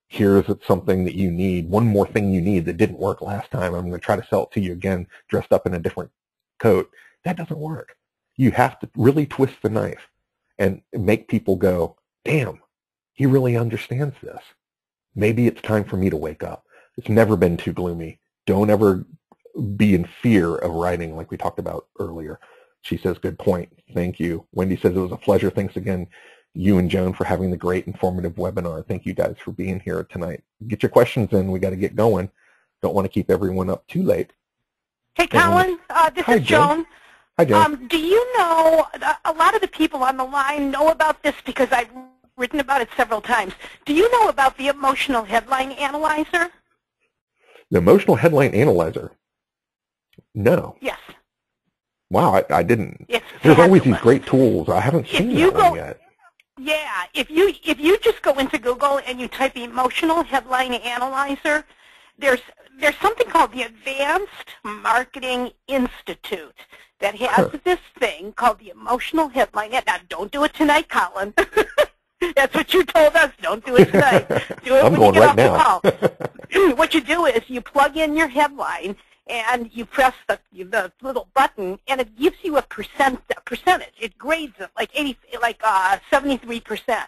here's something that you need, one more thing you need that didn't work last time, I'm going to try to sell it to you again dressed up in a different coat, that doesn't work. You have to really twist the knife and make people go, damn, he really understands this. Maybe it's time for me to wake up. It's never been too gloomy. Don't ever be in fear of writing like we talked about earlier. She says, good point. Thank you. Wendy says, it was a pleasure. Thanks again, you and Joan, for having the great informative webinar. Thank you guys for being here tonight. Get your questions in. We got to get going. Don't want to keep everyone up too late. Hey, Colin, this is Joan. Hi, Joan. Do you know, a lot of the people on the line know about this because I've written about it several times. Do you know about the emotional headline analyzer? The emotional headline analyzer? No. Yes. Wow, I didn't. It's There's always these great tools. I haven't seen that one yet. Yeah, if you just go into Google and you type emotional headline analyzer, there's something called the Advanced Marketing Institute that has this thing called the emotional headline. Now, don't do it tonight, Colin. That's what you told us. Don't do it tonight. Do it I'm when going you get right off now. the call. What you do is you plug in your headline and you press the little button, and it gives you a percentage. It grades it like 73%.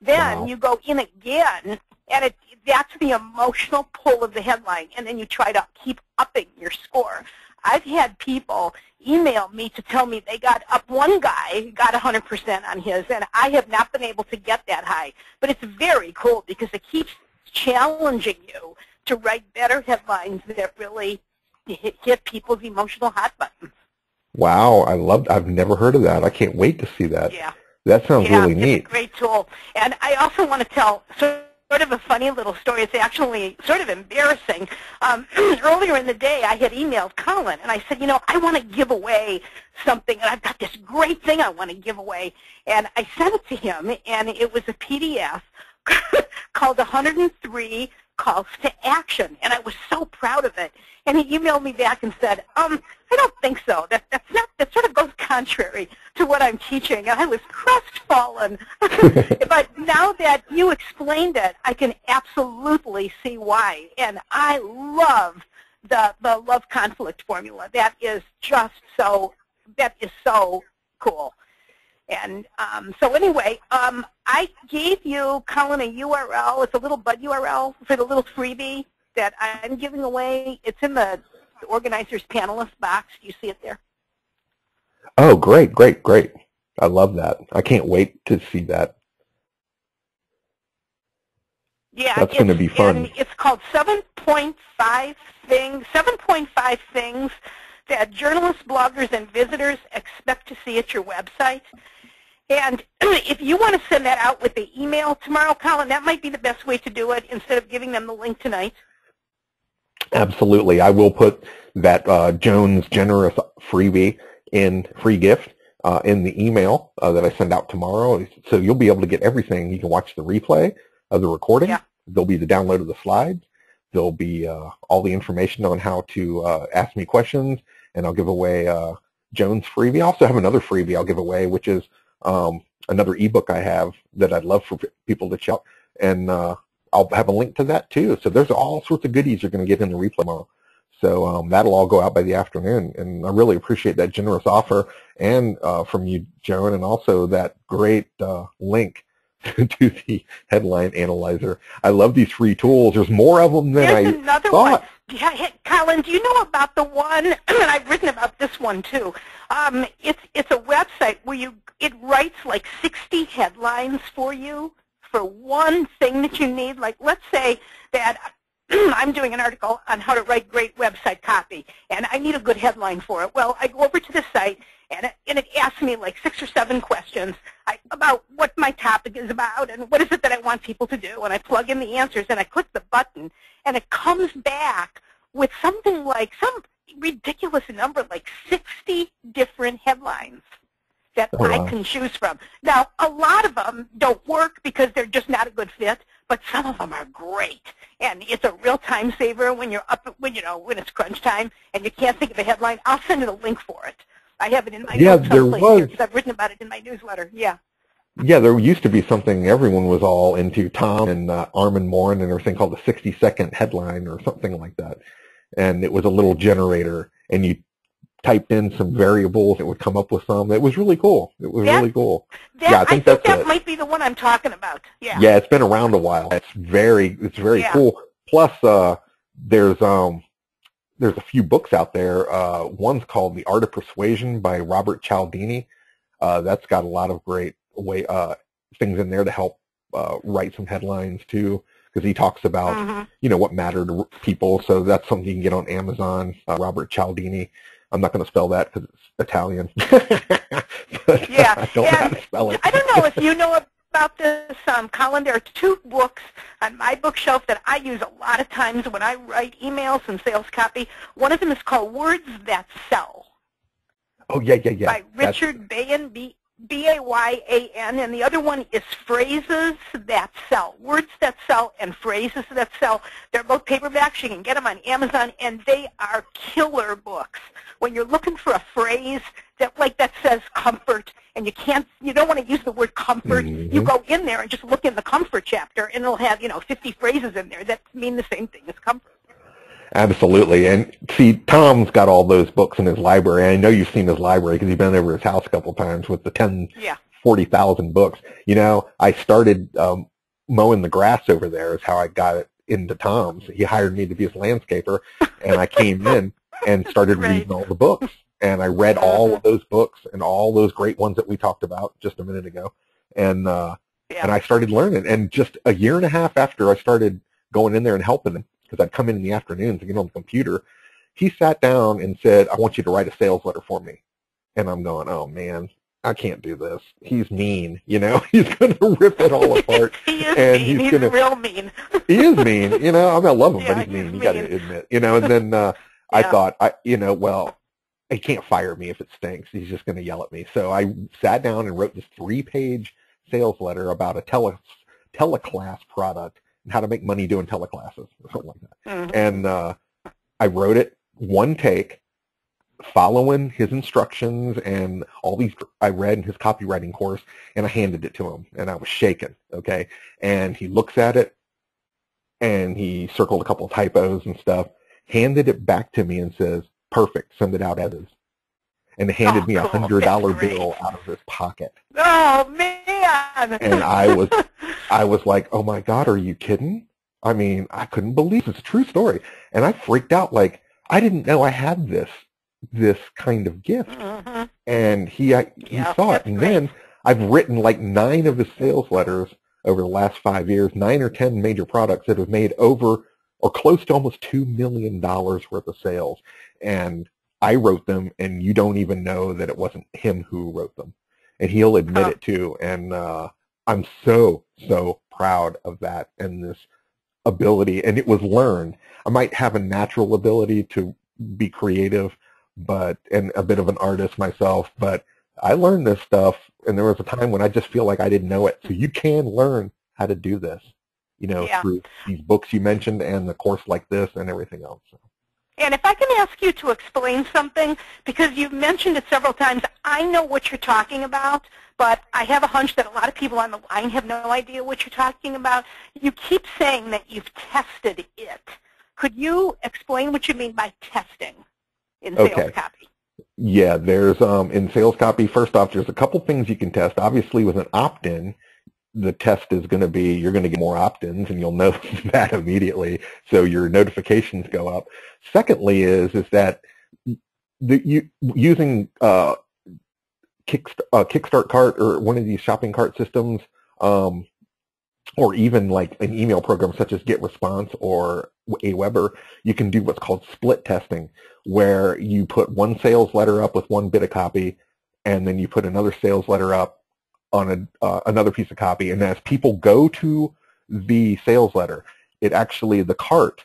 Then Wow. you go in again, And that's the emotional pull of the headline, and then you try to keep upping your score. I've had people email me to tell me they got up. One guy got 100% on his, and I have not been able to get that high. But it's very cool because it keeps challenging you to write better headlines that really hit people's emotional hot buttons. Wow, I've never heard of that. I can't wait to see that. Yeah. That sounds really neat. It's a great tool. And I also want to tell sort of a funny little story. It's actually sort of embarrassing. Earlier in the day, I had emailed Colin, and I said, I want to give away something, and I've got this great thing I want to give away. And I sent it to him, and it was a PDF called 103 Calls to Action, and I was so proud of it. And he emailed me back and said, I don't think so. That sort of goes contrary to what I'm teaching. And I was crestfallen. But now that you explained it, I can absolutely see why. And I love the love conflict formula. That is so cool. And so anyway, I gave you, Colin, a URL. It's a little bud URL for the little freebie that I'm giving away. It's in the organizer's panelist box. Do you see it there? Oh, great, great, great. I love that. I can't wait to see that. Yeah, that's going to be fun. And it's called 7.5 things that journalists, bloggers, and visitors expect to see at your website. And if you want to send that out with the email tomorrow, Colin, that might be the best way to do it instead of giving them the link tonight. Absolutely. I will put that Joan's generous freebie free gift in the email that I send out tomorrow. So you'll be able to get everything. You can watch the replay of the recording. Yeah. There'll be the download of the slides. There'll be all the information on how to ask me questions, and I'll give away Joan's freebie. I also have another freebie I'll give away, which is another ebook I have that I'd love for people to check out, and I'll have a link to that too. So there's all sorts of goodies you're going to get in the replay tomorrow. So that'll all go out by the afternoon, and I really appreciate that generous offer and from you, Joan, and also that great link to the headline analyzer. I love these free tools. There's more of them than There's another thought. One. Yeah, Colin, do you know about the one, and I've written about this one too, it's a website where it writes like 60 headlines for you for one thing that you need. Like, let's say that I'm doing an article on how to write great website copy, and I need a good headline for it. Well, I go over to the site, and it asks me like 6 or 7 questions about what my topic is about and what is it that I want people to do. And I plug in the answers, and I click the button, and it comes back with something like some ridiculous number, like 60 different headlines that I can choose from. Now, a lot of them don't work because they're just not a good fit, but some of them are great. And it's a real time saver when you're when it's crunch time and you can't think of a headline. I'll send you the link for it. I have it in my notes someplace here because I've written about it in my newsletter. Yeah. Yeah, there used to be something everyone was all into, Tom and Armin Morin and everything, called the 60-second headline or something like that. And it was a little generator, and you typed in some variables, it would come up with some. It was really cool. It was really cool. Yeah, I think that might be the one I'm talking about. Yeah. Yeah, it's been around a while. It's very cool. Plus, there's a few books out there. One's called The Art of Persuasion by Robert Cialdini. That's got a lot of great things in there to help write some headlines too, because he talks about what mattered to people. So that's something you can get on Amazon. Robert Cialdini. I'm not going to spell that because it's Italian. But, yeah, I don't know how to spell it. I don't know if you know about this, Colin. There are 2 books on my bookshelf that I use a lot of times when I write emails and sales copy. One of them is called Words That Sell. Oh, yeah. By Richard Bayan, B-A-Y-A-N, and the other one is Phrases That Sell. Words That Sell and Phrases That Sell. They're both paperbacks. You can get them on Amazon, and they are killer books. When you're looking for a phrase that says comfort, and you don't want to use the word comfort, you go in there and just look in the comfort chapter, and it'll have 50 phrases in there that mean the same thing as comfort. Absolutely. And see, Tom's got all those books in his library. I know you've seen his library because you've been over his house a couple of times with the 40,000 books. I started mowing the grass over there is how I got it into Tom's. He hired me to be his landscaper, and I came in and started reading all the books. And I read all of those books and all those great ones that we talked about just a minute ago. And I started learning. And just a year and a half after I started going in there and helping him, because I'd come in the afternoons to get on the computer, he sat down and said, I want you to write a sales letter for me. And I'm going, oh, man, I can't do this. He's mean, you know. He's going to rip it all apart. He is mean. He's real mean. He is mean. You know, I mean, I love him, but he's mean. You got to admit. You know, and then I thought, well, he can't fire me if it stinks. He's just going to yell at me. So I sat down and wrote this 3-page sales letter about a teleclass product and how to make money doing teleclasses or something like that. And I wrote it one take, following his instructions and all these I read in his copywriting course, and I handed it to him, and I was shaking, okay? And he looks at it, and he circled a couple of typos and stuff, handed it back to me and says, perfect, send it out as is. And handed me a $100 bill out of his pocket. Oh, man! And I was like, oh, my God, are you kidding? I mean, I couldn't believe it. It's a true story. And I freaked out, like, I didn't know I had this kind of gift. And he saw it. And then I've written like 9 of his sales letters over the last 5 years, 9 or 10 major products that have made over or close to almost $2 million worth of sales. And I wrote them, and you don't even know that it wasn't him who wrote them. And he'll admit it too. And I'm so proud of that and this ability. And it was learned. I might have a natural ability to be creative, and a bit of an artist myself, but I learned this stuff, and there was a time when I just feel like I didn't know it. So you can learn how to do this, you know, through these books you mentioned and the course like this and everything else. And if I can ask you to explain something, because you've mentioned it several times, I know what you're talking about, but I have a hunch that a lot of people on the line have no idea what you're talking about. You keep saying that you've tested it. Could you explain what you mean by testing in sales copy? Yeah, there's in sales copy, first off, there's a couple things you can test. Obviously, with an opt-in, the test is going to be you're going to get more opt-ins, and you'll know that immediately, so your notifications go up. Secondly is that using Kickstart Cart or one of these shopping cart systems, or even like an email program such as GetResponse or Aweber, you can do what's called split testing, where you put one sales letter up with one bit of copy, and then you put another sales letter up on another piece of copy. And as people go to the sales letter, it actually, the cart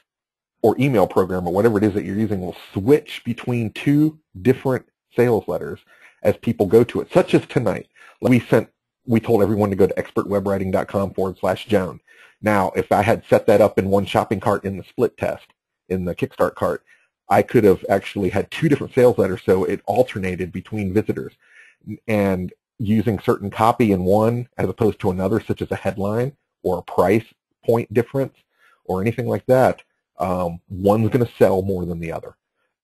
or email program or whatever it is that you're using will switch between 2 different sales letters as people go to it, such as tonight. We told everyone to go to expertwebwriting.com/Joan. Now, if I had set that up in one shopping cart in the split test, in the Kickstart cart, I could have actually had 2 different sales letters, so it alternated between visitors. And using certain copy in one as opposed to another, such as a headline or a price point difference or anything like that, one's going to sell more than the other.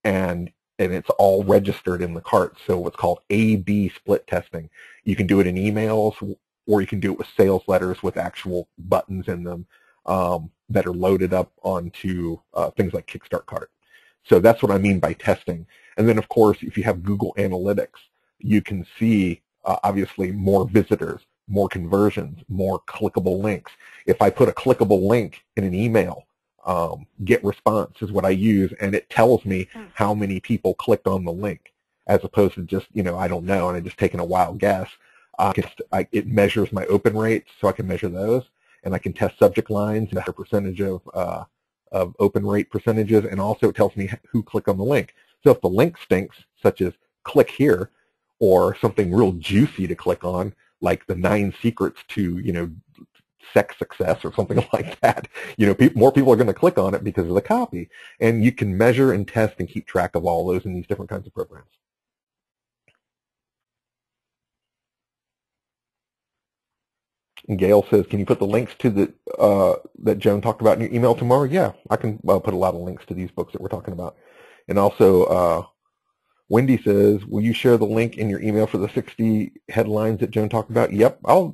And it's all registered in the cart. So what's called A/B split testing. You can do it in emails, or you can do it with sales letters with actual buttons in them that are loaded up onto things like Kickstart Cart. So that's what I mean by testing. And then, of course, if you have Google Analytics, you can see, obviously, more visitors, more conversions, more clickable links. If I put a clickable link in an email, GetResponse is what I use, and it tells me how many people clicked on the link, as opposed to just, I don't know, and I'm just taking a wild guess. It measures my open rates, so I can measure those, and I can test subject lines, measure percentage of open rate percentages, and also it tells me who clicked on the link. So if the link stinks, such as click here, or something real juicy to click on, like the 9 secrets to, sex success or something like that, more people are going to click on it because of the copy. And you can measure and test and keep track of all those in these different kinds of programs. And Gail says, can you put the links to the that Joan talked about in your email tomorrow? Yeah, I can put a lot of links to these books that we're talking about. And also, Wendy says, will you share the link in your email for the 60 headlines that Joan talked about? Yep, I'll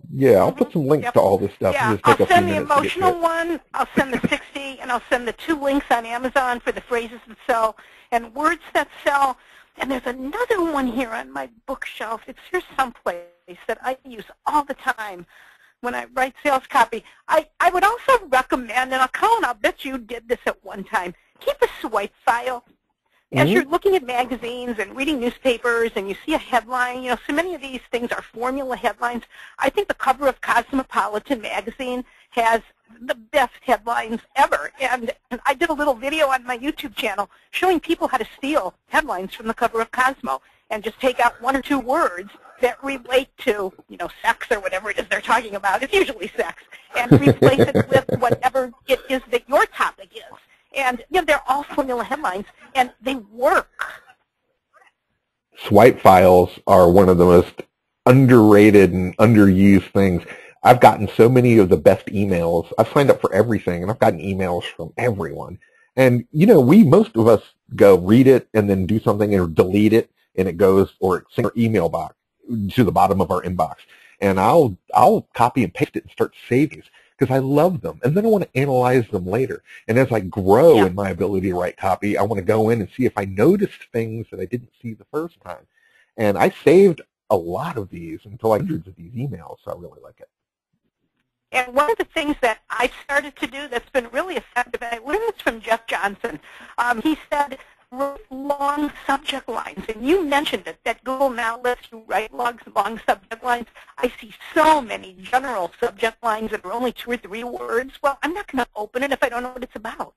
put some links to all this stuff. Yeah, I'll send the emotional one, I'll send the 60, and I'll send the 2 links on Amazon for the phrases that sell and words that sell. And there's another one here on my bookshelf. It's here someplace that I use all the time when I write sales copy. I would also recommend, and Colin, I'll bet you did this at one time, keep a swipe file. As you're looking at magazines and reading newspapers and you see a headline, you know, so many of these things are formula headlines. I think the cover of Cosmopolitan magazine has the best headlines ever. And I did a little video on my YouTube channel showing people how to steal headlines from the cover of Cosmo and just take out 1 or 2 words that relate to, you know, sex or whatever it is they're talking about. It's usually sex. And replace it with whatever it is that your topic is. And, you know, they're all formula headlines, and they work. Swipe files are one of the most underrated and underused things. I've gotten so many of the best emails. I've signed up for everything, and I've gotten emails from everyone. And, you know, most of us go read it and then do something or delete it, and it goes, or it's in our email box to the bottom of our inbox. And I'll copy and paste it and start saving because I love them. And then I want to analyze them later. And as I grow in my ability to write copy, I want to go in and see if I noticed things that I didn't see the first time. And I saved a lot of these until I hundreds of these emails, so I really like it. And one of the things that I started to do that's been really effective, and I learned this from Jeff Johnson, he said, write long subject lines. And you mentioned it, that Google now lets you write long subject lines. I see so many general subject lines that are only 2 or 3 words. Well, I'm not going to open it if I don't know what it's about.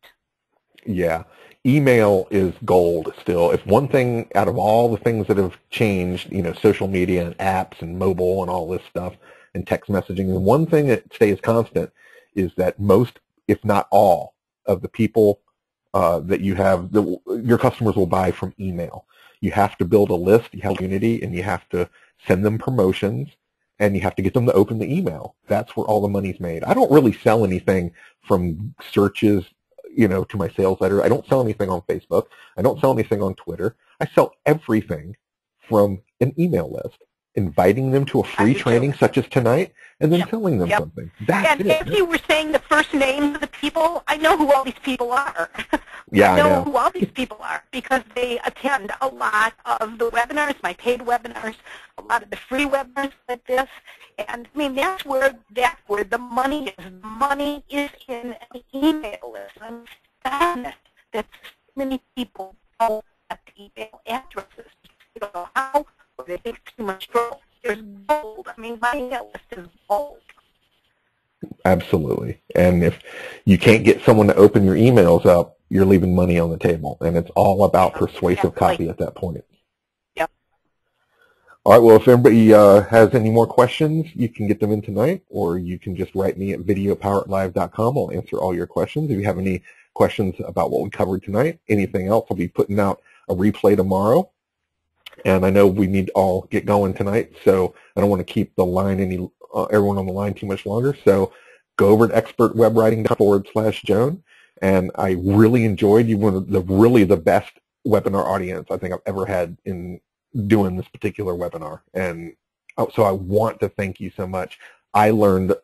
Yeah. Email is gold still. If one thing out of all the things that have changed, you know, social media and apps and mobile and all this stuff and text messaging, the one thing that stays constant is that most, if not all, of the people that you have, your customers will buy from email. You have to build a list, you have community, and you have to send them promotions, and you have to get them to open the email. That's where all the money's made. I don't really sell anything from searches, you know, to my sales letter. I don't sell anything on Facebook. I don't sell anything on Twitter. I sell everything from an email list, inviting them to a free training such as tonight, and then telling them something. That's it. And if you were saying the first names of the people, I know who all these people are. Yeah, I know who all these people are because they attend a lot of the webinars, my paid webinars, a lot of the free webinars like this. And I mean, that's where the money is. The money is in an email list. I'm saddened that so many people don't have email addresses. You don't know how, or they think it's too much trouble. There's gold. I mean, my email list is gold. Absolutely. And if you can't get someone to open your emails up, you're leaving money on the table. And it's all about persuasive copy at that point. Yep. All right. Well, if everybody has any more questions, you can get them in tonight, or you can just write me at videopoweredlive.com. I'll answer all your questions. If you have any questions about what we covered tonight, anything else, I'll be putting out a replay tomorrow. And I know we need to all get going tonight, so I don't want to keep the line everyone on the line too much longer. So go over to expertwebwriting.com/Joan. And I really enjoyed you. One of the best webinar audience I think I've ever had in doing this particular webinar. And so I want to thank you so much. I learned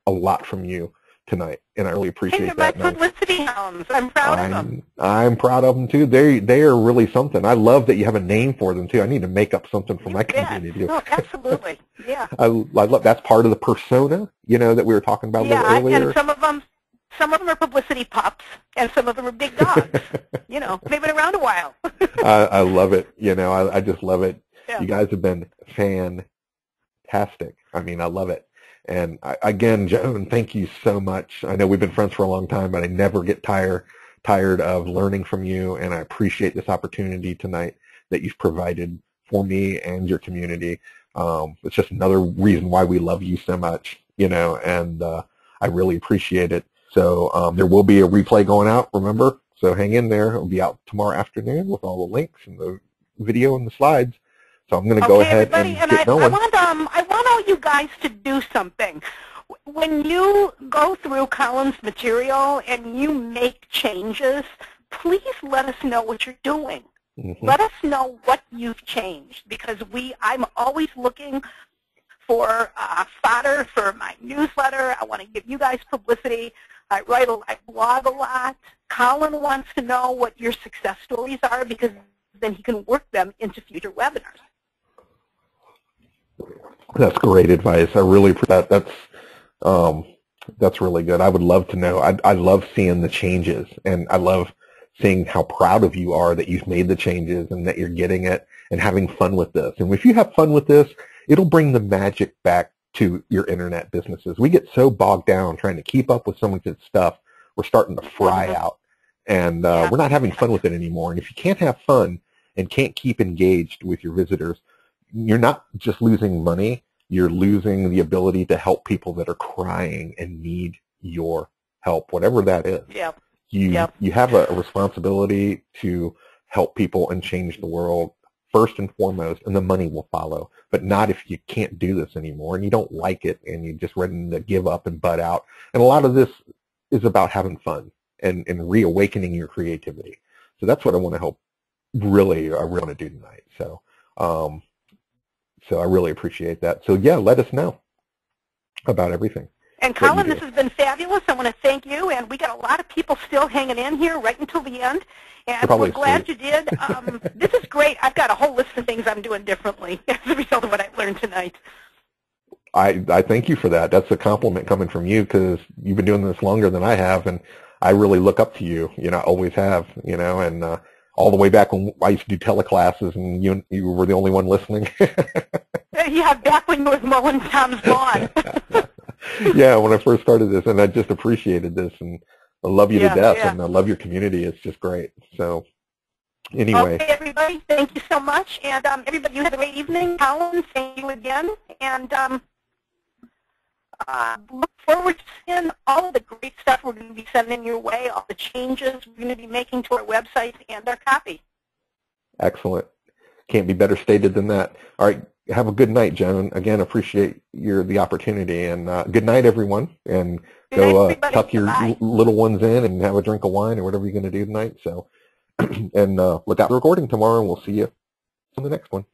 a lot from you tonight, and I really appreciate that. My publicity hounds. I'm proud of them. I'm proud of them too. They are really something. I love that you have a name for them too. I need to make up something for my community too. No, absolutely. Yeah. I love that's part of the persona, you know, that we were talking about a little earlier. And some of them are publicity pups, and some of them are big dogs. You know, they've been around a while. I love it. You know, I just love it. Yeah. You guys have been fantastic. I mean, I love it. And again, Joan, thank you so much. I know we've been friends for a long time, but I never get tired of learning from you, and I appreciate this opportunity tonight that you've provided for me and your community. It's just another reason why we love you so much, you know, and I really appreciate it. So there will be a replay going out, remember? So hang in there. It'll be out tomorrow afternoon with all the links and the video and the slides. So I'm going to go ahead and get going. I want all you guys to do something. When you go through Colin's material and you make changes, please let us know what you're doing. Let us know what you've changed, because I'm always looking for fodder for my newsletter. I want to give you guys publicity. I blog a lot. Colin wants to know what your success stories are, because then he can work them into future webinars. That's great advice. I really that's really good. I would love to know. I love seeing the changes, and I love seeing how proud of you are that you've made the changes and that you're getting it and having fun with this. And if you have fun with this, it'll bring the magic back to your internet businesses. We get so bogged down trying to keep up with someone's stuff, we're starting to fry out, and we're not having fun with it anymore. And if you can't have fun and can't keep engaged with your visitors, you're not just losing money, you're losing the ability to help people that are crying and need your help, whatever that is. You have a responsibility to help people and change the world first and foremost, and the money will follow. But not if you can't do this anymore and you don't like it and you're just ready to give up and butt out. And a lot of this is about having fun and reawakening your creativity. So that's what I want to help I really want to do tonight. So I really appreciate that. So yeah, let us know about everything. And Colin, this has been fabulous. I want to thank you. And we got a lot of people still hanging in here right until the end. And we're glad you did. This is great. I've got a whole list of things I'm doing differently as a result of what I learned tonight. I thank you for that. That's a compliment coming from you, because you've been doing this longer than I have, and I really look up to you. You know, I always have, you know, and all the way back when I used to do teleclasses and you were the only one listening. Yeah, back when you were mowing Tom's lawn. Yeah, when I first started this, and I just appreciated this, and I love you to death, and I love your community. It's just great. So anyway. Okay, everybody, thank you so much. And everybody, you have a great evening. Colin, thank you again. And look forward to seeing all of the great stuff we're going to be sending your way, all the changes we're going to be making to our website and our copy. Excellent. Can't be better stated than that. All right. Have a good night, Joan. Again, appreciate the opportunity. And good night, everyone. And go tuck your little ones in and have a drink of wine or whatever you're going to do tonight. So, and look out for the recording tomorrow, and we'll see you on the next one.